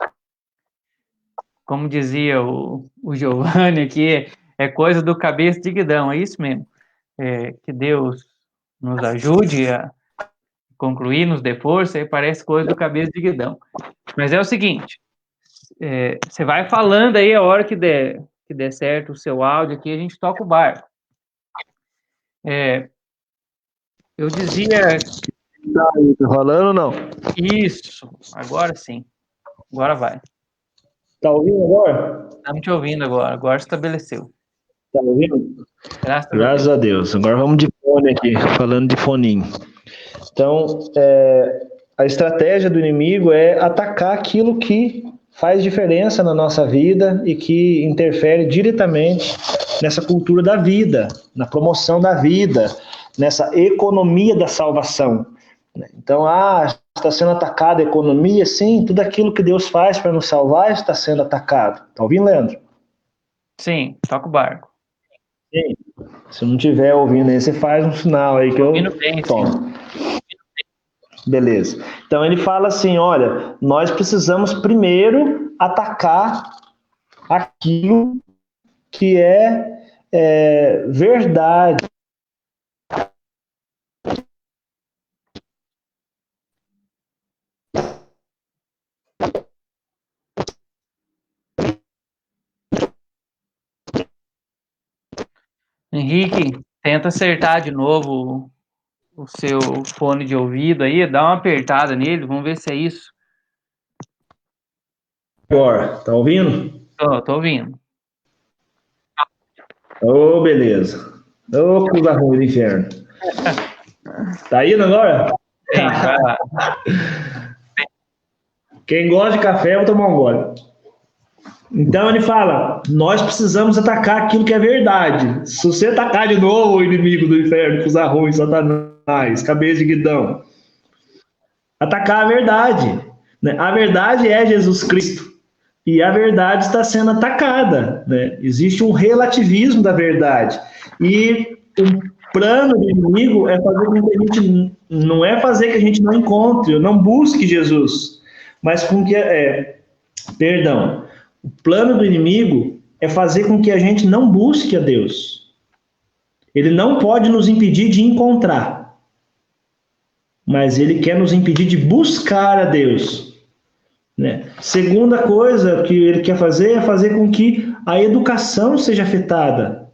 Como dizia o Giovanni aqui, é coisa do cabeça de guidão, é isso mesmo. Que Deus nos ajude a concluir, nos dê força, aí parece coisa do cabeça de guidão. Mas é o seguinte, você vai falando aí a hora que der certo o seu áudio aqui, a gente toca o barco. Eu dizia... Tá aí, tá rolando ou não? Isso, agora sim. Agora vai. Tá ouvindo agora? Estamos te ouvindo agora estabeleceu. Tá ouvindo? Graças a Deus. Agora vamos de fone aqui, falando de foninho. Então, a estratégia do inimigo é atacar aquilo que faz diferença na nossa vida e que interfere diretamente nessa cultura da vida, na promoção da vida, nessa economia da salvação. Então, está sendo atacada a economia? Sim, tudo aquilo que Deus faz para nos salvar está sendo atacado. Tá ouvindo, Leandro? Sim, toca o barco. Sim. Se não estiver ouvindo aí, você faz um sinal aí que eu tomo. Beleza. Então, ele fala assim, olha, nós precisamos primeiro atacar aquilo que é verdade. Henrique, tenta acertar de novo o seu fone de ouvido aí, dá uma apertada nele, vamos ver se é isso. Agora, tá ouvindo? Tô ouvindo. Ô, beleza. Ô, coisa ruim do inferno. Tá indo agora? Tem, vai lá. Quem gosta de café, eu vou tomar um gole. Então ele fala, nós precisamos atacar aquilo que é verdade. Se você atacar de novo o inimigo do inferno, coisa ruim, Satanás, cabeça de guidão, atacar a verdade. Né? A verdade é Jesus Cristo. E a verdade está sendo atacada. Né? Existe um relativismo da verdade. E o plano do inimigo é fazer com que a gente, não é fazer que a gente não encontre, não busque Jesus, mas com que, o plano do inimigo é fazer com que a gente não busque a Deus. Ele não pode nos impedir de encontrar, mas ele quer nos impedir de buscar a Deus. Né? Segunda coisa que ele quer fazer é fazer com que a educação seja afetada.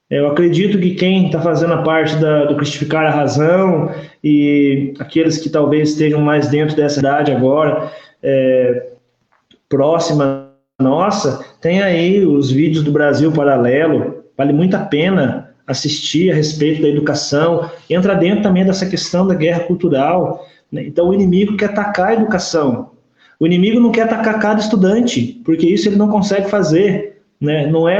Eu acredito que quem está fazendo a parte do Cristificar a Razão e aqueles que talvez estejam mais dentro dessa idade agora, próxima nossa, tem aí os vídeos do Brasil Paralelo, vale muito a pena assistir a respeito da educação, entra dentro também dessa questão da guerra cultural. Né? Então o inimigo quer atacar a educação, o inimigo não quer atacar cada estudante, porque isso ele não consegue fazer, né? Não é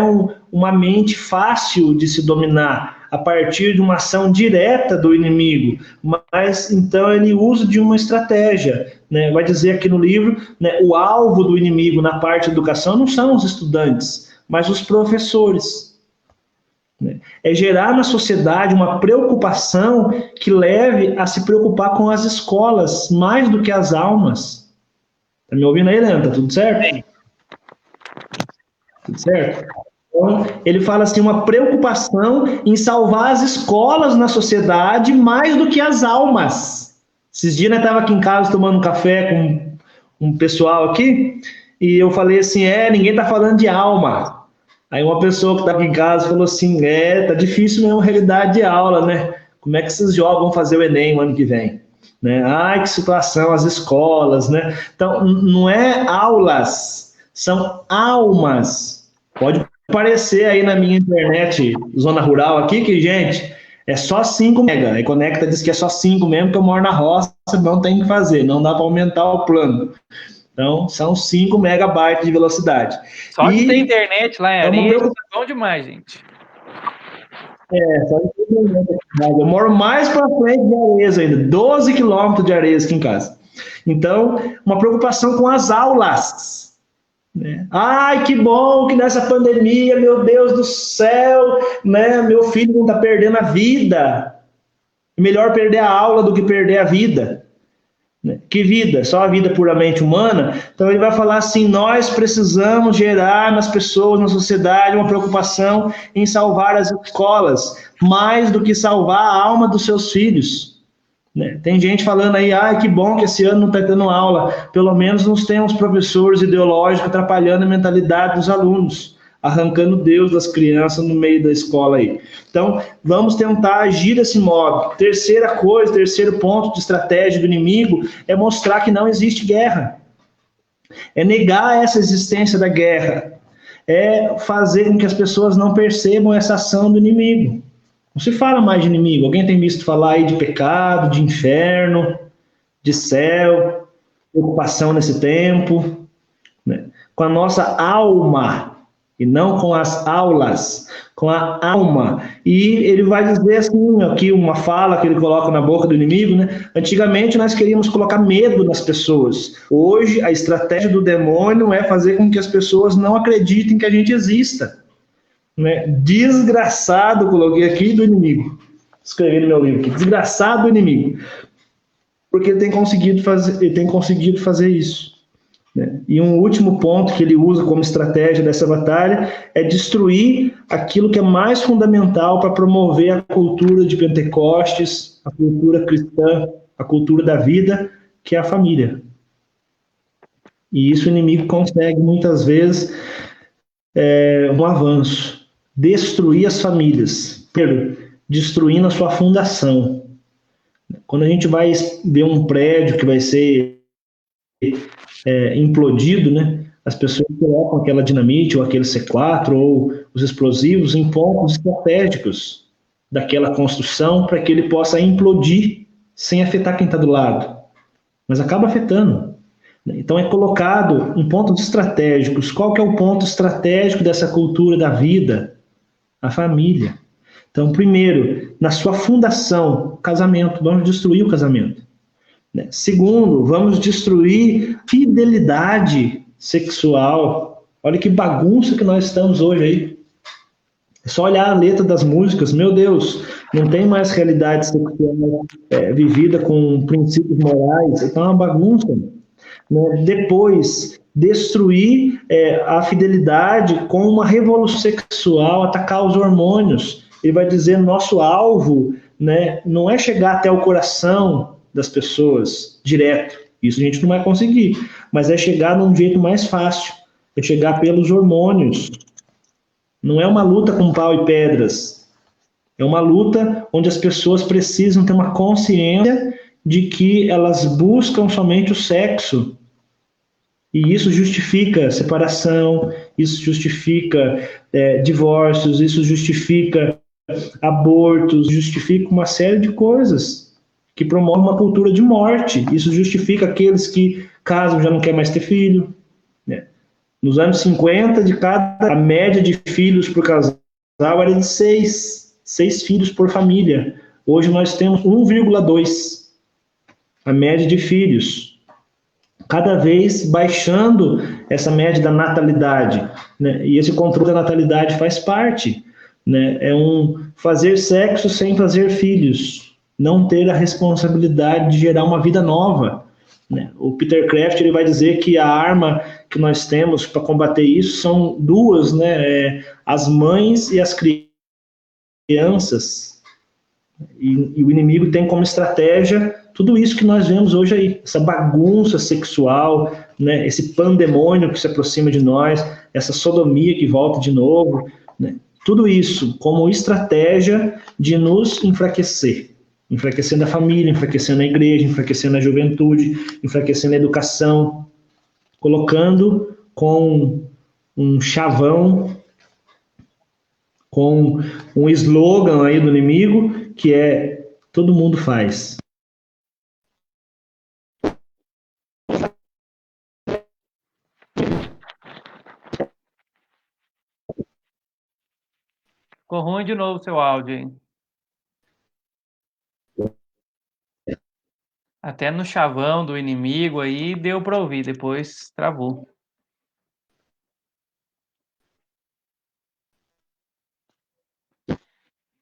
uma mente fácil de se dominar a partir de uma ação direta do inimigo, mas então ele usa de uma estratégia, né? Vai dizer aqui no livro, né, o alvo do inimigo na parte de educação não são os estudantes, mas os professores. Né? É gerar na sociedade uma preocupação que leve a se preocupar com as escolas mais do que as almas. Tá me ouvindo aí, Leandro? Tá tudo certo? Sim. Tudo certo? Então, ele fala assim, uma preocupação em salvar as escolas na sociedade mais do que as almas. Esses dias eu estava aqui em casa tomando um café com um pessoal aqui, e eu falei assim, ninguém está falando de alma. Aí uma pessoa que estava aqui em casa falou assim, tá difícil mesmo a realidade de aula, né? Como é que esses jovens vão fazer o Enem no ano que vem? Né? Ai, que situação, as escolas, né? Então, não é aulas, são almas. Pode aparecer aí na minha internet, zona rural aqui, que, gente, é só 5 mega. A Conecta diz que é só 5 mesmo, que eu moro na roça, não tem que fazer, não dá para aumentar o plano. Então, são 5 megabytes de velocidade. Só de ter internet lá em Areia, é bom demais, gente. Só de ter internet. Eu moro mais para frente de Areias ainda, 12 quilômetros de Areias aqui em casa. Então, uma preocupação com as aulas. Né? Ai, que bom que nessa pandemia, meu Deus do céu, né, meu filho não está perdendo a vida. Melhor perder a aula do que perder a vida. Que vida? Só a vida puramente humana? Então ele vai falar assim, nós precisamos gerar nas pessoas, na sociedade, uma preocupação em salvar as escolas, mais do que salvar a alma dos seus filhos. Tem gente falando aí, que bom que esse ano não está tendo aula, pelo menos não temos professores ideológicos atrapalhando a mentalidade dos alunos, arrancando Deus das crianças no meio da escola aí. Então, vamos tentar agir desse modo. Terceiro ponto de estratégia do inimigo é mostrar que não existe guerra. É negar essa existência da guerra. É fazer com que as pessoas não percebam essa ação do inimigo. Não se fala mais de inimigo. Alguém tem visto falar aí de pecado, de inferno, de céu, ocupação nesse tempo, né? Com a nossa alma, e não com as aulas, com a alma. E ele vai dizer assim, aqui uma fala que ele coloca na boca do inimigo, né? Antigamente nós queríamos colocar medo nas pessoas. Hoje a estratégia do demônio é fazer com que as pessoas não acreditem que a gente exista. Né? Desgraçado, coloquei aqui, do inimigo. Escrevi no meu livro aqui, desgraçado do inimigo. Porque ele tem conseguido fazer isso. E um último ponto que ele usa como estratégia dessa batalha é destruir aquilo que é mais fundamental para promover a cultura de Pentecostes, a cultura cristã, a cultura da vida, que é a família. E isso o inimigo consegue muitas vezes um avanço. Destruir as famílias. Primeiro, destruindo a sua fundação. Quando a gente vai ver um prédio que vai ser implodido, né? As pessoas colocam aquela dinamite ou aquele C4 ou os explosivos em pontos estratégicos daquela construção para que ele possa implodir sem afetar quem está do lado. Mas acaba afetando. Então é colocado em pontos estratégicos. Qual que é o ponto estratégico dessa cultura da vida? A família. Então, primeiro, na sua fundação, casamento. Vamos destruir o casamento. Segundo, vamos destruir fidelidade sexual. Olha que bagunça que nós estamos hoje aí. É só olhar a letra das músicas, meu Deus, não tem mais realidade sexual vivida com princípios morais, então é uma bagunça. Né? Depois, destruir a fidelidade com uma revolução sexual, atacar os hormônios. Ele vai dizer, nosso alvo, né, não é chegar até o coração das pessoas direto, isso a gente não vai conseguir, mas é chegar num jeito mais fácil, é chegar pelos hormônios. Não é uma luta com pau e pedras, é uma luta onde as pessoas precisam ter uma consciência de que elas buscam somente o sexo, e isso justifica separação, isso justifica divórcios, isso justifica abortos, justifica uma série de coisas que promove uma cultura de morte. Isso justifica aqueles que casam já não quer mais ter filho. Né? Nos anos 50, a média de filhos por casal era de 6 filhos por família. Hoje nós temos 1,2 a média de filhos. Cada vez baixando essa média da natalidade. Né? E esse controle da natalidade faz parte. Né? É fazer sexo sem fazer filhos. Não ter a responsabilidade de gerar uma vida nova. Né? O Peter Kraft ele vai dizer que a arma que nós temos para combater isso são duas, né? As mães e as crianças. E o inimigo tem como estratégia tudo isso que nós vemos hoje aí, essa bagunça sexual, né? Esse pandemônio que se aproxima de nós, essa sodomia que volta de novo, né? Tudo isso como estratégia de nos enfraquecer. Enfraquecendo a família, enfraquecendo a igreja, enfraquecendo a juventude, enfraquecendo a educação, colocando com um chavão, com um slogan aí do inimigo, que é todo mundo faz. Ficou ruim de novo o seu áudio aí. Até no chavão do inimigo aí deu para ouvir, depois travou.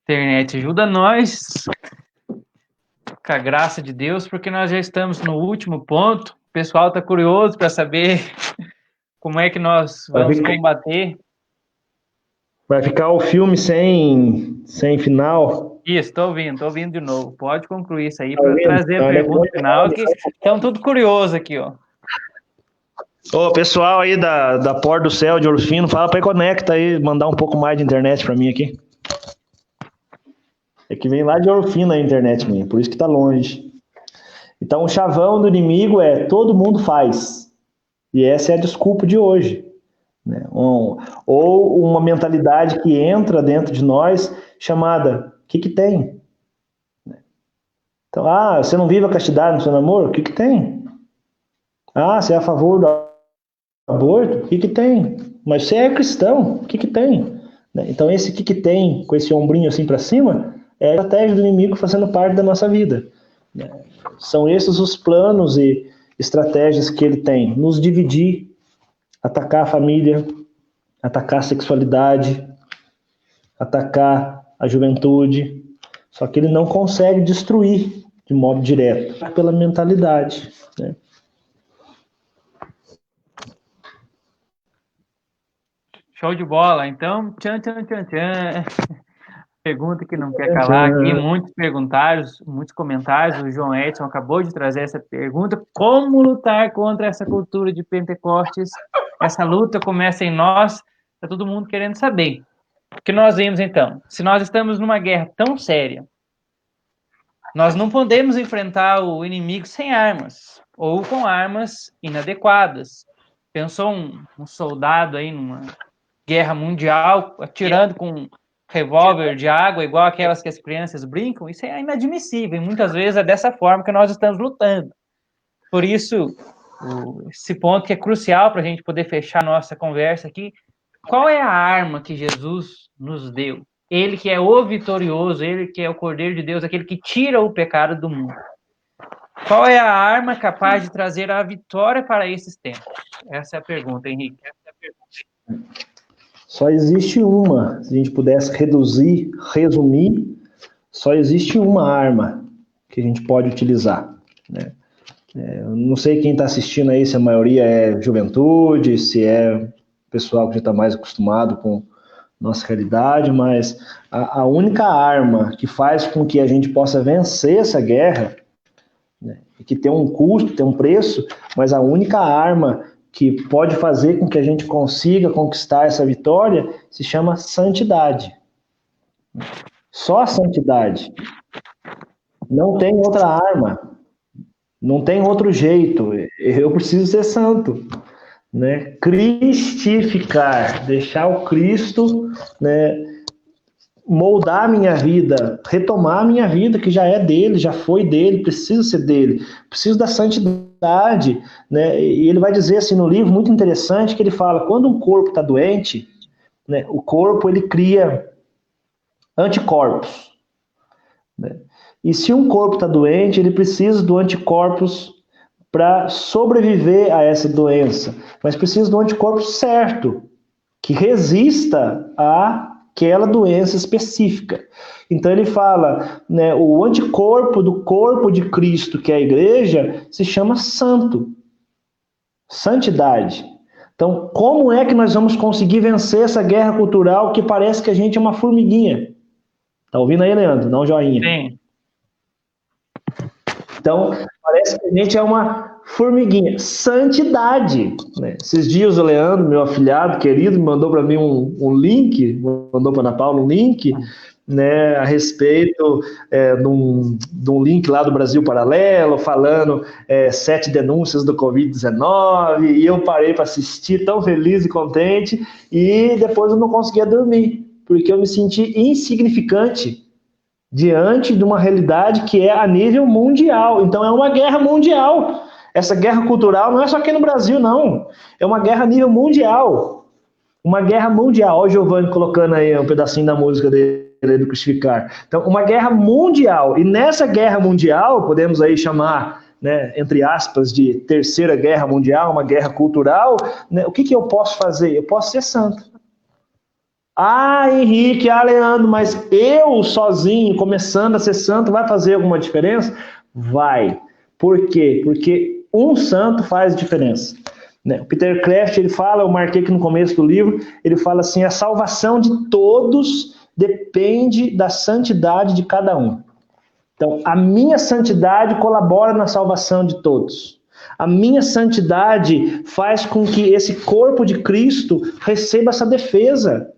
Internet, ajuda nós, com a graça de Deus, porque nós já estamos no último ponto. O pessoal está curioso para saber como é que nós vamos combater. Vai ficar o filme sem final. Isso, estou ouvindo de novo. Pode concluir isso aí para trazer a pergunta final, que estão tudo curioso aqui, ó. Ô, pessoal aí da Porta do Céu de Ouro Fino, fala para conecta aí, mandar um pouco mais de internet para mim aqui. É que vem lá de Ouro Fino a internet minha, por isso que tá longe. Então o chavão do inimigo é todo mundo faz. E essa é a desculpa de hoje. Né? Ou uma mentalidade que entra dentro de nós chamada, o que tem? Então, você não vive a castidade no seu namoro? O que tem? Você é a favor do aborto? O que tem? Mas você é cristão? O que tem? Então esse que tem, com esse ombrinho assim para cima, é a estratégia do inimigo fazendo parte da nossa vida. São esses os planos e estratégias que ele tem. Nos dividir, atacar a família, atacar a sexualidade, atacar a juventude. Só que ele não consegue destruir de modo direto, pela mentalidade. Né? Show de bola. Então, tchan. Pergunta que não quer calar aqui, muitos comentários. O João Edson acabou de trazer essa pergunta: como lutar contra essa cultura de Pentecostes? Essa luta começa em nós, está todo mundo querendo saber. O que nós vimos então? Se nós estamos numa guerra tão séria, nós não podemos enfrentar o inimigo sem armas, ou com armas inadequadas. Pensou um soldado aí numa guerra mundial, atirando com revólver de água, igual aquelas que as crianças brincam? Isso é inadmissível, e muitas vezes é dessa forma que nós estamos lutando. Por isso, esse ponto que é crucial para a gente poder fechar a nossa conversa aqui: qual é a arma que Jesus nos deu? Ele que é o vitorioso, ele que é o Cordeiro de Deus, aquele que tira o pecado do mundo. Qual é a arma capaz de trazer a vitória para esses tempos? Essa é a pergunta, Henrique. Só existe uma, se a gente pudesse resumir, só existe uma arma que a gente pode utilizar. Né? Não sei quem está assistindo aí, se a maioria é juventude, se é pessoal que já está mais acostumado com nossa realidade, mas a única arma que faz com que a gente possa vencer essa guerra, né, que tem um custo, tem um preço, mas a única arma que pode fazer com que a gente consiga conquistar essa vitória se chama santidade. Só a santidade. Não tem outra arma. Não tem outro jeito. Eu preciso ser santo. Né? Cristificar. Deixar o Cristo, né, moldar a minha vida, retomar a minha vida, que já é dele, já foi dele, preciso ser dele. Preciso da santidade. Né? E ele vai dizer assim no livro, muito interessante, que ele fala, quando um corpo está doente, né, o corpo ele cria anticorpos. Né? E se um corpo está doente, ele precisa do anticorpos para sobreviver a essa doença. Mas precisa do anticorpo certo, que resista àquela doença específica. Então ele fala, né, o anticorpo do corpo de Cristo, que é a igreja, se chama santo. Santidade. Então, como é que nós vamos conseguir vencer essa guerra cultural que parece que a gente é uma formiguinha? Tá ouvindo aí, Leandro? Dá um joinha. Sim. Então, parece que a gente é uma formiguinha. Santidade. Né? Esses dias o Leandro, meu afilhado querido, me mandou para mim um link, mandou para a Ana Paula um link, né, a respeito de um link lá do Brasil Paralelo, falando 7 denúncias do Covid-19, e eu parei para assistir tão feliz e contente, e depois eu não conseguia dormir, porque eu me senti insignificante diante de uma realidade que é a nível mundial. Então é uma guerra mundial. Essa guerra cultural não é só aqui no Brasil, não. É uma guerra a nível mundial. Uma guerra mundial. Olha o Giovanni colocando aí um pedacinho da música dele do Crucificar. Então, uma guerra mundial. E nessa guerra mundial, podemos aí chamar, né, entre aspas, de terceira guerra mundial, uma guerra cultural, né, o que eu posso fazer? Eu posso ser santo. Ah, Henrique, Leandro, mas eu sozinho, começando a ser santo, vai fazer alguma diferença? Vai. Por quê? Porque um santo faz diferença. O Peter Kreeft, ele fala, eu marquei aqui no começo do livro, ele fala assim, a salvação de todos depende da santidade de cada um. Então, a minha santidade colabora na salvação de todos. A minha santidade faz com que esse corpo de Cristo receba essa defesa.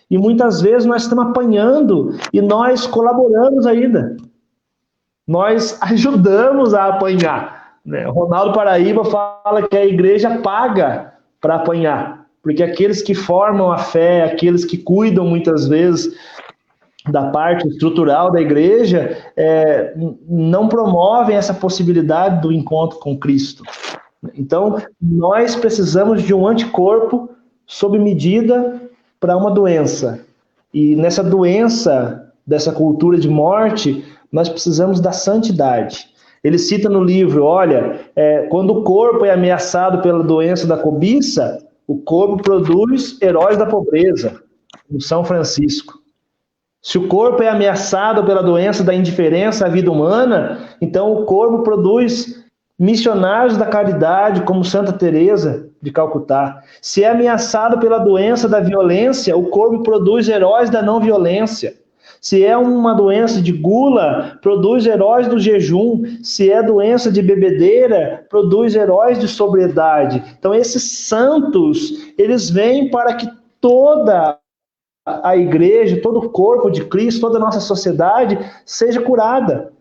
E muitas vezes nós estamos apanhando e nós colaboramos ainda. Nós ajudamos a apanhar. O Ronaldo Paraíba fala que a igreja paga para apanhar. Porque aqueles que formam a fé, aqueles que cuidam muitas vezes da parte estrutural da igreja, não promovem essa possibilidade do encontro com Cristo. Então, nós precisamos de um anticorpo sob medida para uma doença. E nessa doença, dessa cultura de morte, nós precisamos da santidade. Ele cita no livro, olha, quando o corpo é ameaçado pela doença da cobiça, o corpo produz heróis da pobreza, no São Francisco. Se o corpo é ameaçado pela doença da indiferença à vida humana, então o corpo produz missionários da caridade, como Santa Teresa de Calcutá. Se é ameaçado pela doença da violência, o corpo produz heróis da não violência. Se é uma doença de gula, produz heróis do jejum. Se é doença de bebedeira, produz heróis de sobriedade. Então esses santos, eles vêm para que toda a igreja, todo o corpo de Cristo, toda a nossa sociedade seja curada.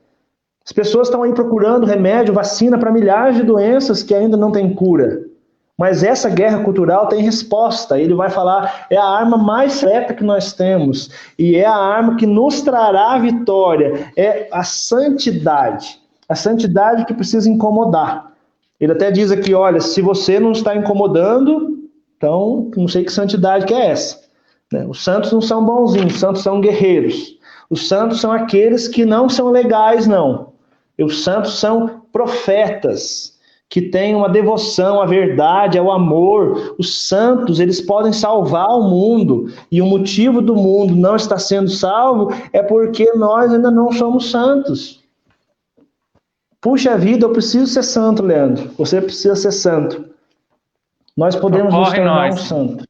As pessoas estão aí procurando remédio, vacina para milhares de doenças que ainda não têm cura. Mas essa guerra cultural tem resposta. Ele vai falar, é a arma mais certa que nós temos. E é a arma que nos trará a vitória. É a santidade. A santidade que precisa incomodar. Ele até diz aqui, olha, se você não está incomodando, então não sei que santidade que é essa. Os santos não são bonzinhos, os santos são guerreiros. Os santos são aqueles que não são legais, não. E os santos são profetas, que têm uma devoção à verdade, ao amor. Os santos, eles podem salvar o mundo. E o motivo do mundo não estar sendo salvo é porque nós ainda não somos santos. Puxa vida, eu preciso ser santo, Leandro. Você precisa ser santo. Nós podemos nos tornar um santo.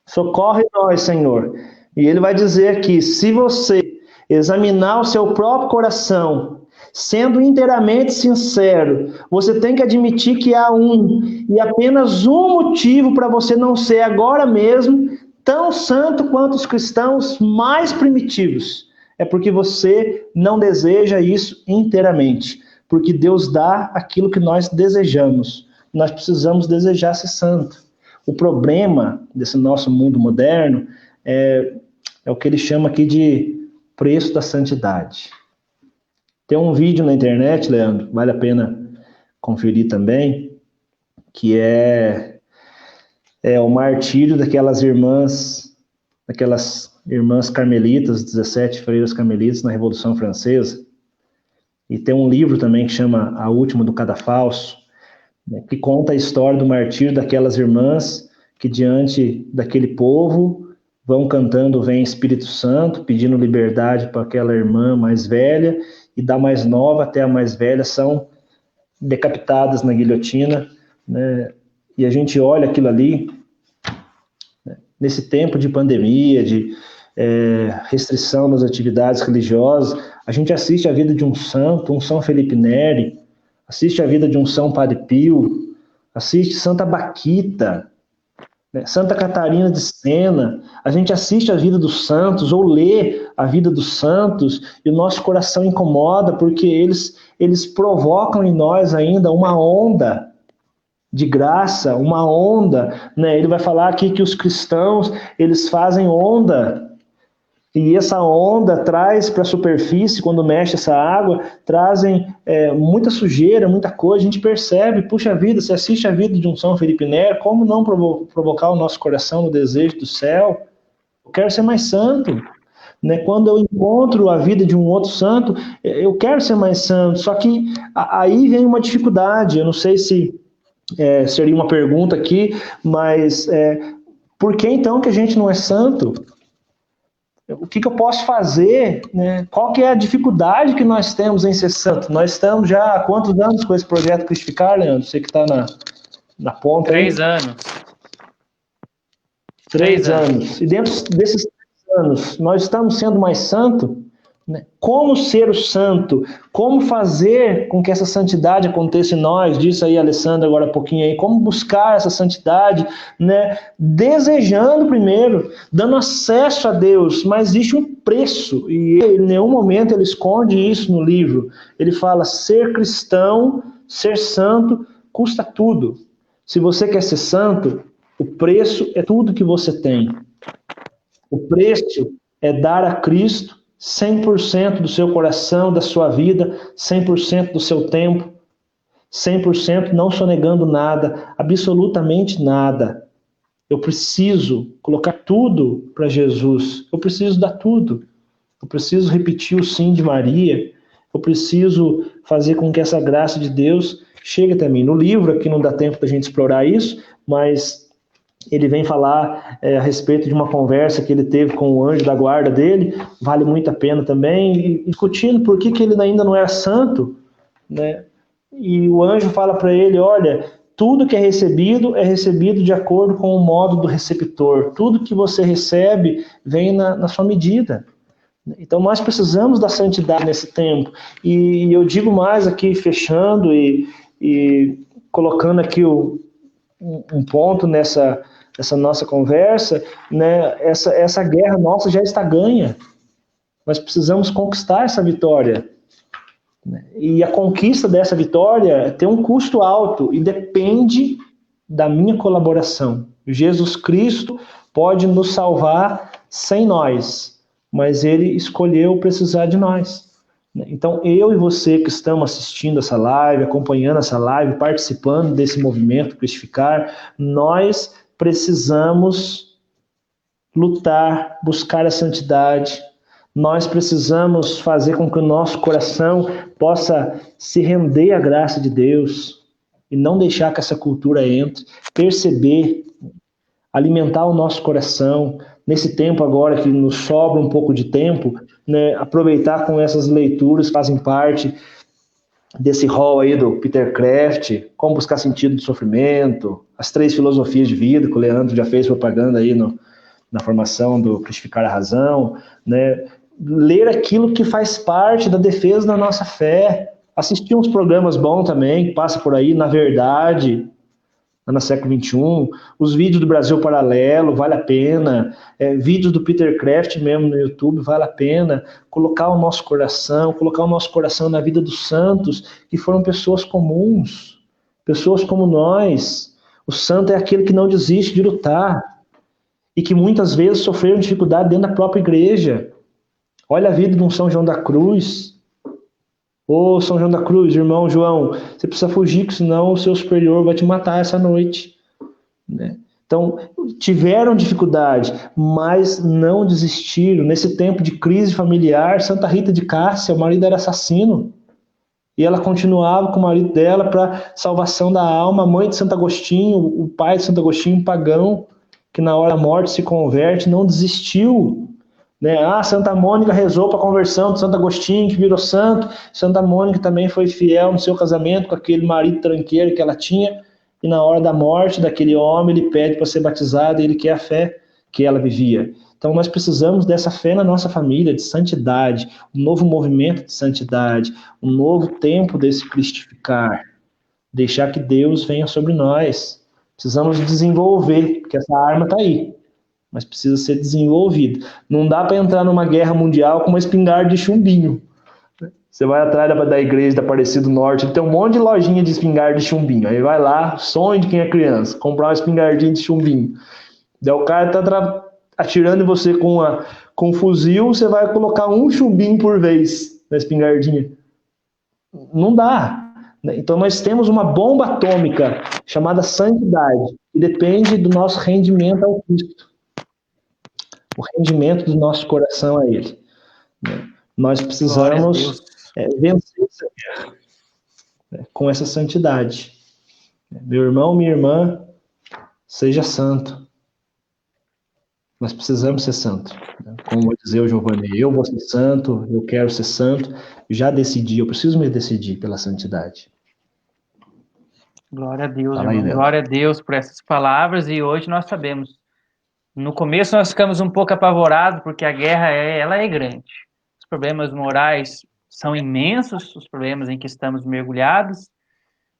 Socorre nós, Senhor. E ele vai dizer aqui, se você examinar o seu próprio coração, sendo inteiramente sincero, você tem que admitir que há um e apenas um motivo para você não ser agora mesmo tão santo quanto os cristãos mais primitivos. É porque você não deseja isso inteiramente. Porque Deus dá aquilo que nós desejamos. Nós precisamos desejar ser santo. O problema desse nosso mundo moderno é o que ele chama aqui de preço da santidade. Tem um vídeo na internet, Leandro, vale a pena conferir também, que é o martírio daquelas irmãs carmelitas, 17 freiras carmelitas na Revolução Francesa. E tem um livro também que chama A Última do Cadafalso, que conta a história do martírio daquelas irmãs que diante daquele povo vão cantando Vem Espírito Santo, pedindo liberdade para aquela irmã mais velha, e da mais nova até a mais velha são decapitadas na guilhotina, né? E a gente olha aquilo ali, né? Nesse tempo de pandemia, de restrição das atividades religiosas, a gente assiste a vida de um santo, um São Felipe Neri, assiste a vida de um São Padre Pio, assiste Santa Baquita, né? Santa Catarina de Sena. A gente assiste a vida dos santos ou lê a vida dos santos e o nosso coração incomoda porque eles provocam em nós ainda uma onda de graça, uma onda, né? Ele vai falar aqui que os cristãos, eles fazem onda, E essa onda traz para a superfície, quando mexe essa água, trazem muita sujeira, muita coisa. A gente percebe, puxa vida, você assiste a vida de um São Felipe Neri, como não provocar o nosso coração no desejo do céu? Eu quero ser mais santo. Né? Quando eu encontro a vida de um outro santo, eu quero ser mais santo. Só que aí vem uma dificuldade. Eu não sei se seria uma pergunta aqui, mas por que então que a gente não é santo? O que eu posso fazer? Né? Qual que é a dificuldade que nós temos em ser santo? Nós estamos já há quantos anos com esse projeto Cristificar, Leandro? Você que está na ponta aí. 3 anos. 3 anos. E dentro desses 3 anos, nós estamos sendo mais santos? Né? Como ser o santo? Como fazer com que essa santidade aconteça em nós? Disse aí a Alessandra agora há pouquinho aí. Como buscar essa santidade? Né? Desejando primeiro, dando acesso a Deus, mas existe um preço, e em nenhum momento ele esconde isso no livro. Ele fala, ser cristão, ser santo, custa tudo. Se você quer ser santo, o preço é tudo que você tem. O preço é dar a Cristo 100% do seu coração, da sua vida, 100% do seu tempo, 100% não sonegando nada, absolutamente nada. Eu preciso colocar tudo para Jesus. Eu preciso dar tudo. Eu preciso repetir o sim de Maria. Eu preciso fazer com que essa graça de Deus chegue até mim. No livro, aqui não dá tempo da gente explorar isso, mas ele vem falar a respeito de uma conversa que ele teve com o anjo da guarda dele, vale muito a pena também, e discutindo por que ele ainda não era santo, né? E o anjo fala para ele, olha, tudo que é recebido de acordo com o modo do receptor, tudo que você recebe vem na sua medida. Então nós precisamos da santidade nesse tempo, e eu digo mais aqui, fechando e colocando aqui um ponto nessa nossa conversa, né? Essa guerra nossa já está ganha. Nós precisamos conquistar essa vitória. E a conquista dessa vitória tem um custo alto e depende da minha colaboração. Jesus Cristo pode nos salvar sem nós, mas ele escolheu precisar de nós. Então, eu e você que estamos assistindo essa live, acompanhando essa live, participando desse movimento Cristificar, nós precisamos lutar, buscar a santidade. Nós precisamos fazer com que o nosso coração possa se render à graça de Deus e não deixar que essa cultura entre, perceber, alimentar o nosso coração. Nesse tempo agora que nos sobra um pouco de tempo, né, aproveitar com essas leituras que fazem parte desse rol aí do Peter Kraft, Como Buscar Sentido do Sofrimento, as 3 filosofias de vida, que o Leandro já fez propaganda aí na formação do Cristificar a Razão, né? Ler aquilo que faz parte da defesa da nossa fé, assistir uns programas bons também, que passa por aí, Na Verdade, na Século XXI, os vídeos do Brasil Paralelo, vale a pena, vídeos do Peter Kraft mesmo no YouTube, vale a pena, colocar o nosso coração na vida dos santos, que foram pessoas comuns, pessoas como nós. O santo é aquele que não desiste de lutar, e que muitas vezes sofreram dificuldade dentro da própria igreja. Olha a vida de um São João da Cruz. Ô, São João da Cruz, irmão João, você precisa fugir, que senão o seu superior vai te matar essa noite. Né? Então, tiveram dificuldade, mas não desistiram. Nesse tempo de crise familiar, Santa Rita de Cássia, o marido era assassino, e ela continuava com o marido dela para salvação da alma. A mãe de Santo Agostinho, o pai de Santo Agostinho, pagão, que na hora da morte se converte, não desistiu. Né? Santa Mônica rezou para a conversão de Santo Agostinho, que virou santo. Santa Mônica também foi fiel no seu casamento com aquele marido tranqueiro que ela tinha, e na hora da morte daquele homem, ele pede para ser batizado, e ele quer a fé que ela vivia. Então nós precisamos dessa fé na nossa família, de santidade, um novo movimento de santidade, um novo tempo desse Cristificar, deixar que Deus venha sobre nós. Precisamos desenvolver, porque essa arma está aí, mas precisa ser desenvolvido. Não dá para entrar numa guerra mundial com uma espingarda de chumbinho. Você vai atrás da igreja da Aparecida do Norte, tem um monte de lojinha de espingarda de chumbinho. Aí vai lá, sonho de quem é criança, comprar uma espingardinha de chumbinho. Daí o cara tá atirando em você com Com fuzil, você vai colocar um chumbinho por vez na espingardinha. Não dá. Então, nós temos uma bomba atômica chamada santidade, que depende do nosso rendimento ao Cristo. O rendimento do nosso coração a Ele. Nós precisamos vencer essa guerra com essa santidade. Meu irmão, minha irmã, seja santo. Nós precisamos ser santo. Como vai dizer o Giovanni, eu vou ser santo, eu quero ser santo, já decidi, eu preciso me decidir pela santidade. Glória a Deus, irmão. Glória a Deus por essas palavras, e hoje nós sabemos. No começo nós ficamos um pouco apavorados, porque a guerra ela é grande. Os problemas morais são imensos, os problemas em que estamos mergulhados.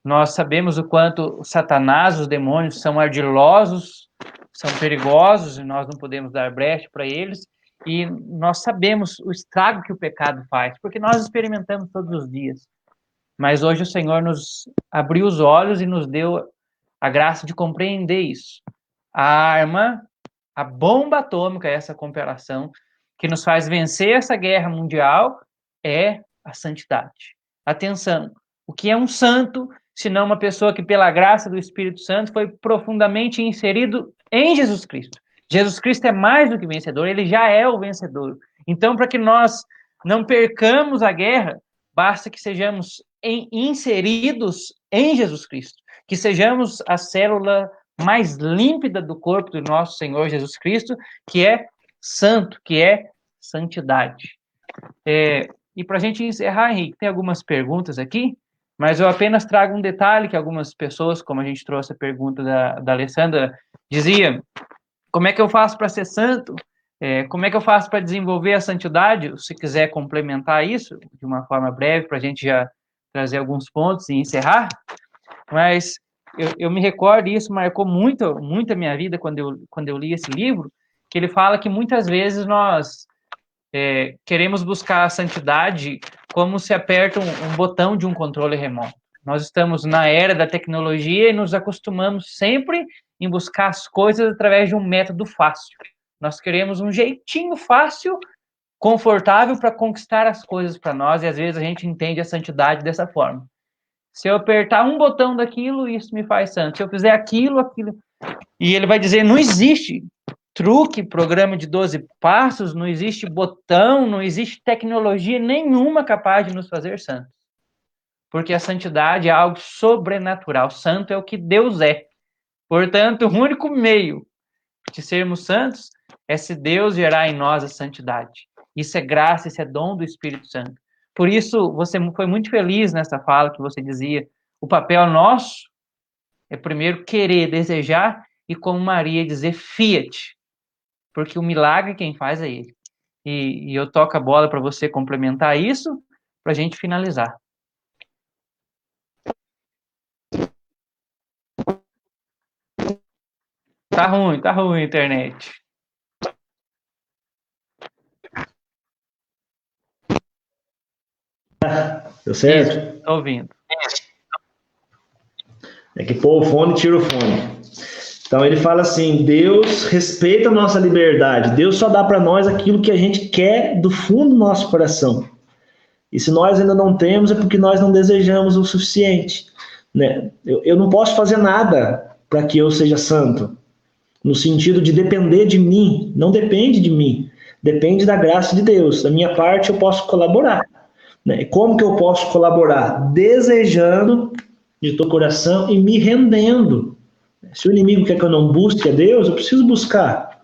Nós sabemos o quanto Satanás, os demônios, são ardilosos, são perigosos, e nós não podemos dar brecha para eles. E nós sabemos o estrago que o pecado faz, porque nós experimentamos todos os dias. Mas hoje o Senhor nos abriu os olhos e nos deu a graça de compreender isso. A arma, a bomba atômica, essa comparação, que nos faz vencer essa guerra mundial, é a santidade. Atenção, o que é um santo, senão uma pessoa que, pela graça do Espírito Santo, foi profundamente inserido em Jesus Cristo. Jesus Cristo é mais do que vencedor, ele já é o vencedor. Então, para que nós não percamos a guerra, basta que sejamos inseridos em Jesus Cristo, que sejamos a célula mais límpida do corpo do nosso Senhor Jesus Cristo, que é santo, que é santidade. E para a gente encerrar, Henrique, tem algumas perguntas aqui, mas eu apenas trago um detalhe que algumas pessoas, como a gente trouxe a pergunta da Alessandra, dizia, como é que eu faço para ser santo? Como é que eu faço para desenvolver a santidade? Se quiser complementar isso de uma forma breve, para a gente já trazer alguns pontos e encerrar, mas eu me recordo, e isso marcou muito a minha vida quando eu li esse livro, que ele fala que muitas vezes nós queremos buscar a santidade como se aperta um botão de um controle remoto. Nós estamos na era da tecnologia e nos acostumamos sempre em buscar as coisas através de um método fácil. Nós queremos um jeitinho fácil, confortável para conquistar as coisas para nós, e às vezes a gente entende a santidade dessa forma. Se eu apertar um botão daquilo, isso me faz santo. Se eu fizer aquilo. E ele vai dizer, não existe truque, programa de 12 passos, não existe botão, não existe tecnologia nenhuma capaz de nos fazer santos. Porque a santidade é algo sobrenatural. Santo é o que Deus é. Portanto, o único meio de sermos santos é se Deus gerar em nós a santidade. Isso é graça, isso é dom do Espírito Santo. Por isso, você foi muito feliz nessa fala que você dizia, o papel nosso é primeiro querer, desejar, e como Maria dizer, fiat, porque o milagre quem faz é Ele. E eu toco a bola para você complementar isso, para a gente finalizar. Tá ruim a internet. Deu certo? Estou ouvindo. É que pôr o fone, tira o fone. Então ele fala assim, Deus respeita a nossa liberdade, Deus só dá para nós aquilo que a gente quer do fundo do nosso coração. E se nós ainda não temos, é porque nós não desejamos o suficiente. Né? Eu não posso fazer nada para que eu seja santo, no sentido de depender de mim, não depende de mim, depende da graça de Deus. Da minha parte eu posso colaborar. Né? Como que eu posso colaborar? Desejando de todo o coração e me rendendo. Se o inimigo quer que eu não busque a Deus, eu preciso buscar.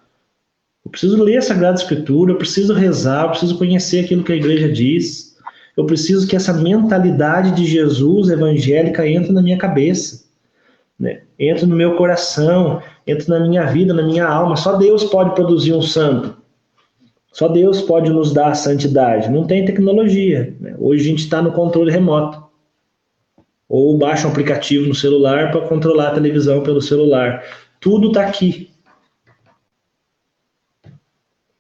Eu preciso ler a Sagrada Escritura, eu preciso rezar, eu preciso conhecer aquilo que a igreja diz. Eu preciso que essa mentalidade de Jesus evangélica entre na minha cabeça. Né? Entre no meu coração, entre na minha vida, na minha alma. Só Deus pode produzir um santo. Só Deus pode nos dar a santidade. Não tem tecnologia. Né? Hoje a gente está no controle remoto. Ou baixa um aplicativo no celular para controlar a televisão pelo celular. Tudo está aqui.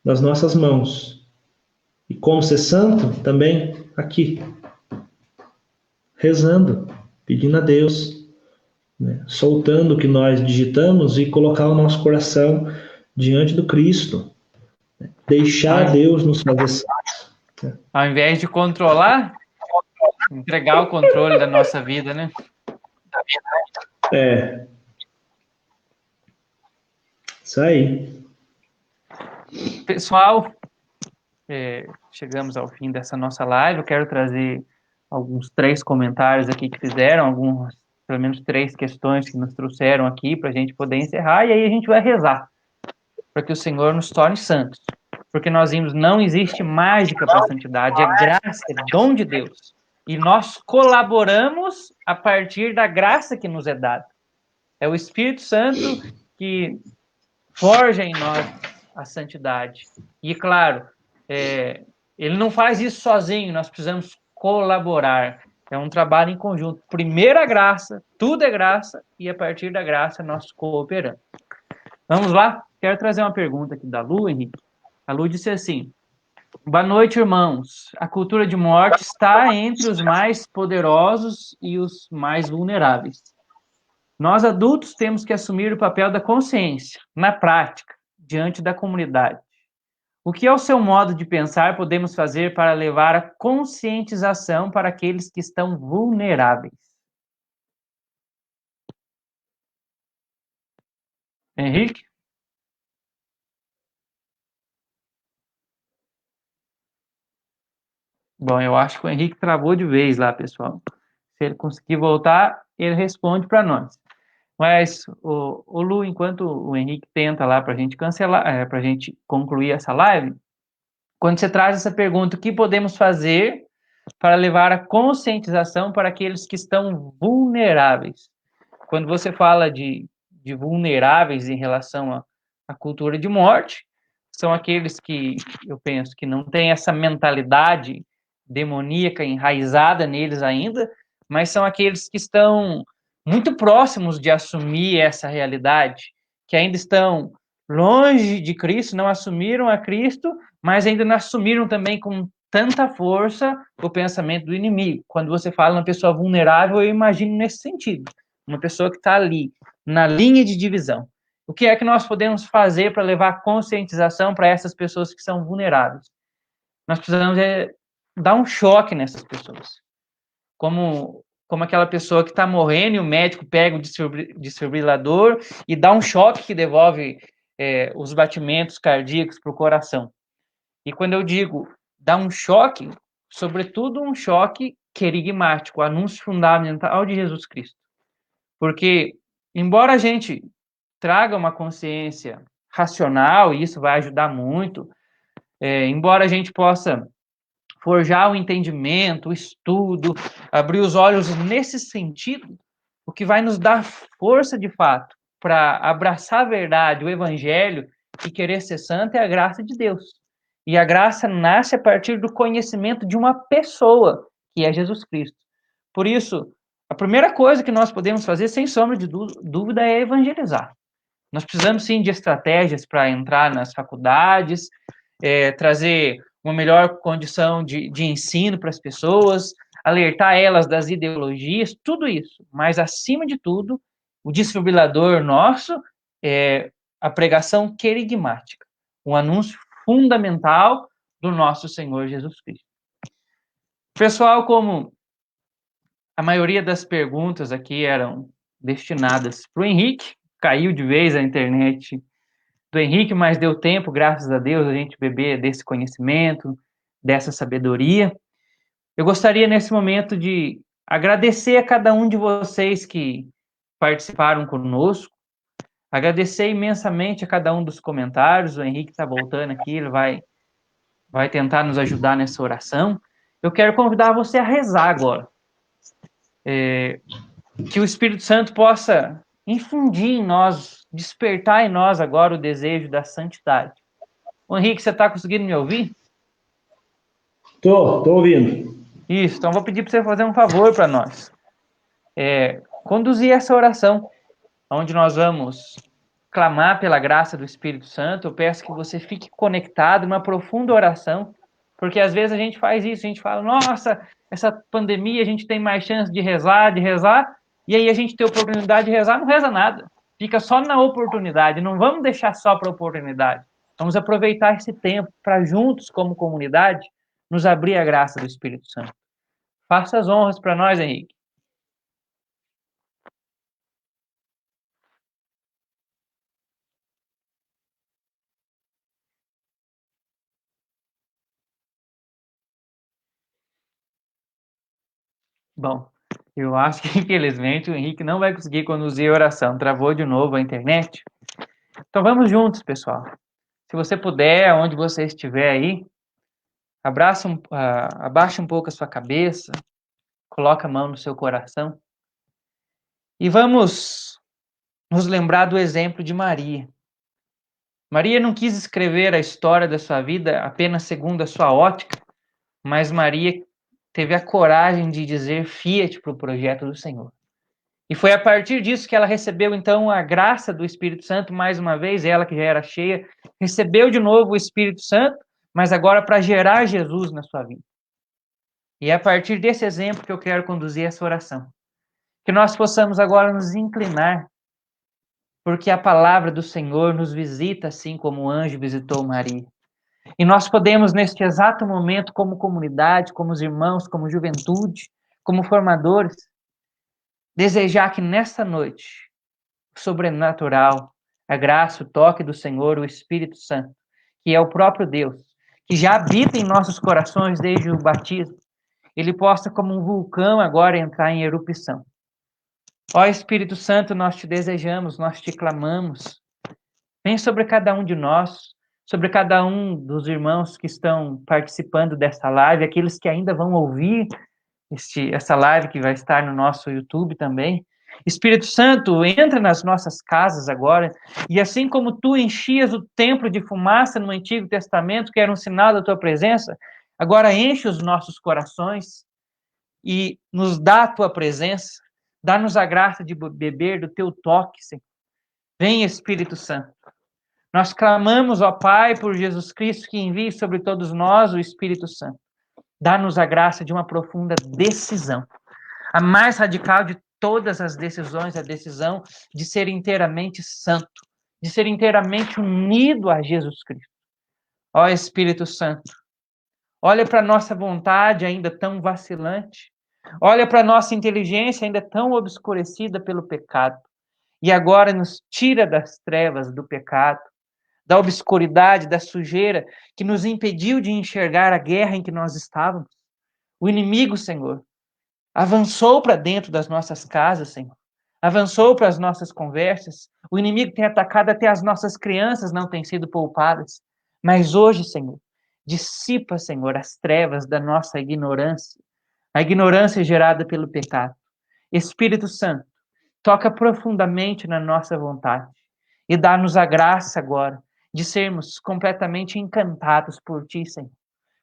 Nas nossas mãos. E como ser santo? Também aqui. Rezando. Pedindo a Deus. Né? Soltando o que nós digitamos e colocar o nosso coração diante do Cristo. Deixar Deus nos fazer sábios. Ao invés de controlar, entregar o controle da nossa vida, né? É. Isso aí. Pessoal, chegamos ao fim dessa nossa live. Eu quero trazer alguns 3 comentários aqui que fizeram, pelo menos 3 questões que nos trouxeram aqui para a gente poder encerrar, e aí a gente vai rezar para que o Senhor nos torne santos. Porque nós vimos, não existe mágica para a santidade, é graça, é dom de Deus. E nós colaboramos a partir da graça que nos é dada. É o Espírito Santo que forja em nós a santidade. E, claro, ele não faz isso sozinho, nós precisamos colaborar. É um trabalho em conjunto. Primeiro a graça, tudo é graça, e a partir da graça nós cooperamos. Vamos lá? Quero trazer uma pergunta aqui da Lu, Henrique. A Lu disse assim: boa noite, irmãos. A cultura de morte está entre os mais poderosos e os mais vulneráveis. Nós, adultos, temos que assumir o papel da consciência, na prática, diante da comunidade. O que, ao seu modo de pensar, podemos fazer para levar a conscientização para aqueles que estão vulneráveis? Henrique? Bom, eu acho que o Henrique travou de vez lá, pessoal. Se ele conseguir voltar, ele responde para nós. Mas, o Lu, enquanto o Henrique tenta lá para a gente cancelar, para a gente concluir essa live, quando você traz essa pergunta, o que podemos fazer para levar a conscientização para aqueles que estão vulneráveis? Quando você fala de vulneráveis em relação à cultura de morte, são aqueles que, eu penso, que não têm essa mentalidade demoníaca enraizada neles ainda, mas são aqueles que estão muito próximos de assumir essa realidade, que ainda estão longe de Cristo, não assumiram a Cristo, mas ainda não assumiram também com tanta força o pensamento do inimigo. Quando você fala uma pessoa vulnerável, eu imagino nesse sentido. Uma pessoa que está ali, na linha de divisão. O que é que nós podemos fazer para levar conscientização para essas pessoas que são vulneráveis? Nós precisamos dar um choque nessas pessoas. Como aquela pessoa que está morrendo e o médico pega o desfibrilador e dá um choque que devolve os batimentos cardíacos para o coração. E quando eu digo dar um choque, sobretudo um choque querigmático, o anúncio fundamental de Jesus Cristo. Porque, embora a gente traga uma consciência racional, e isso vai ajudar muito, embora a gente possa forjar o entendimento, o estudo, abrir os olhos nesse sentido, o que vai nos dar força de fato para abraçar a verdade, o evangelho e querer ser santo é a graça de Deus. E a graça nasce a partir do conhecimento de uma pessoa, que é Jesus Cristo. Por isso, a primeira coisa que nós podemos fazer, sem sombra de dúvida, é evangelizar. Nós precisamos, sim, de estratégias para entrar nas faculdades, trazer uma melhor condição de ensino para as pessoas, alertar elas das ideologias, tudo isso. Mas, acima de tudo, o desfibrilador nosso é a pregação querigmática, um anúncio fundamental do nosso Senhor Jesus Cristo. Pessoal, como a maioria das perguntas aqui eram destinadas para o Henrique, caiu de vez a internet do Henrique, mas deu tempo, graças a Deus, a gente beber desse conhecimento, dessa sabedoria. Eu gostaria, nesse momento, de agradecer a cada um de vocês que participaram conosco, agradecer imensamente a cada um dos comentários. O Henrique está voltando aqui, ele vai tentar nos ajudar nessa oração. Eu quero convidar você a rezar agora. Que o Espírito Santo possa infundir em nós, despertar em nós agora o desejo da santidade. Ô, Henrique, você está conseguindo me ouvir? Tô ouvindo. Isso, então vou pedir para você fazer um favor para nós. Conduzir essa oração, onde nós vamos clamar pela graça do Espírito Santo. Eu peço que você fique conectado numa profunda oração, porque às vezes a gente faz isso, a gente fala, nossa, essa pandemia a gente tem mais chance de rezar, e aí a gente tem a oportunidade de rezar, não reza nada. Fica só na oportunidade, não vamos deixar só para a oportunidade. Vamos aproveitar esse tempo para juntos, como comunidade, nos abrir a graça do Espírito Santo. Faça as honras para nós, Henrique. Bom, eu acho que, infelizmente, o Henrique não vai conseguir conduzir a oração. Travou de novo a internet. Então, vamos juntos, pessoal. Se você puder, onde você estiver aí, abaixa um pouco a sua cabeça, coloca a mão no seu coração e vamos nos lembrar do exemplo de Maria. Maria não quis escrever a história da sua vida apenas segundo a sua ótica, mas Maria teve a coragem de dizer fiat para o projeto do Senhor. E foi a partir disso que ela recebeu, então, a graça do Espírito Santo, mais uma vez, ela que já era cheia, recebeu de novo o Espírito Santo, mas agora para gerar Jesus na sua vida. E é a partir desse exemplo que eu quero conduzir essa oração. Que nós possamos agora nos inclinar, porque a palavra do Senhor nos visita assim como o anjo visitou Maria. E nós podemos, neste exato momento, como comunidade, como os irmãos, como juventude, como formadores, desejar que nesta noite, o sobrenatural, a graça, o toque do Senhor, o Espírito Santo, que é o próprio Deus, que já habita em nossos corações desde o batismo, ele possa, como um vulcão, agora entrar em erupção. Ó Espírito Santo, nós te desejamos, nós te clamamos. Vem sobre cada um de nós, sobre cada um dos irmãos que estão participando desta live, aqueles que ainda vão ouvir essa live que vai estar no nosso YouTube também. Espírito Santo, entra nas nossas casas agora, e assim como tu enchias o templo de fumaça no Antigo Testamento, que era um sinal da tua presença, agora enche os nossos corações e nos dá a tua presença, dá-nos a graça de beber do teu toque, Senhor. Vem, Espírito Santo. Nós clamamos, ó Pai, por Jesus Cristo, que envie sobre todos nós o Espírito Santo. Dá-nos a graça de uma profunda decisão. A mais radical de todas as decisões, a decisão de ser inteiramente santo, de ser inteiramente unido a Jesus Cristo. Ó Espírito Santo, olha para a nossa vontade ainda tão vacilante, olha para a nossa inteligência ainda tão obscurecida pelo pecado, e agora nos tira das trevas do pecado, da obscuridade, da sujeira que nos impediu de enxergar a guerra em que nós estávamos. O inimigo, Senhor, avançou para dentro das nossas casas, Senhor. Avançou para as nossas conversas. O inimigo tem atacado até as nossas crianças, não têm sido poupadas. Mas hoje, Senhor, dissipa, Senhor, as trevas da nossa ignorância. A ignorância gerada pelo pecado. Espírito Santo, toca profundamente na nossa vontade e dá-nos a graça agora de sermos completamente encantados por Ti, Senhor.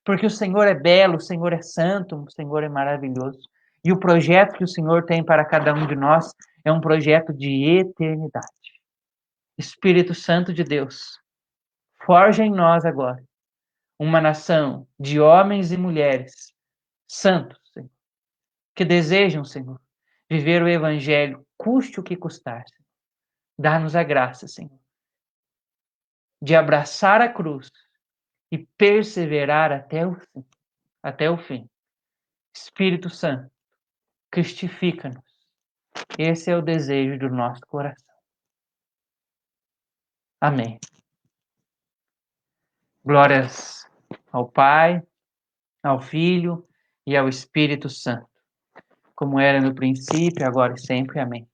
Porque o Senhor é belo, o Senhor é santo, o Senhor é maravilhoso. E o projeto que o Senhor tem para cada um de nós é um projeto de eternidade. Espírito Santo de Deus, forja em nós agora uma nação de homens e mulheres santos, Senhor, que desejam, Senhor, viver o Evangelho, custe o que custar. Dá-nos a graça, Senhor, de abraçar a cruz e perseverar até o fim. Até o fim. Espírito Santo, cristifica-nos. Esse é o desejo do nosso coração. Amém. Glórias ao Pai, ao Filho e ao Espírito Santo, como era no princípio, agora e sempre. Amém.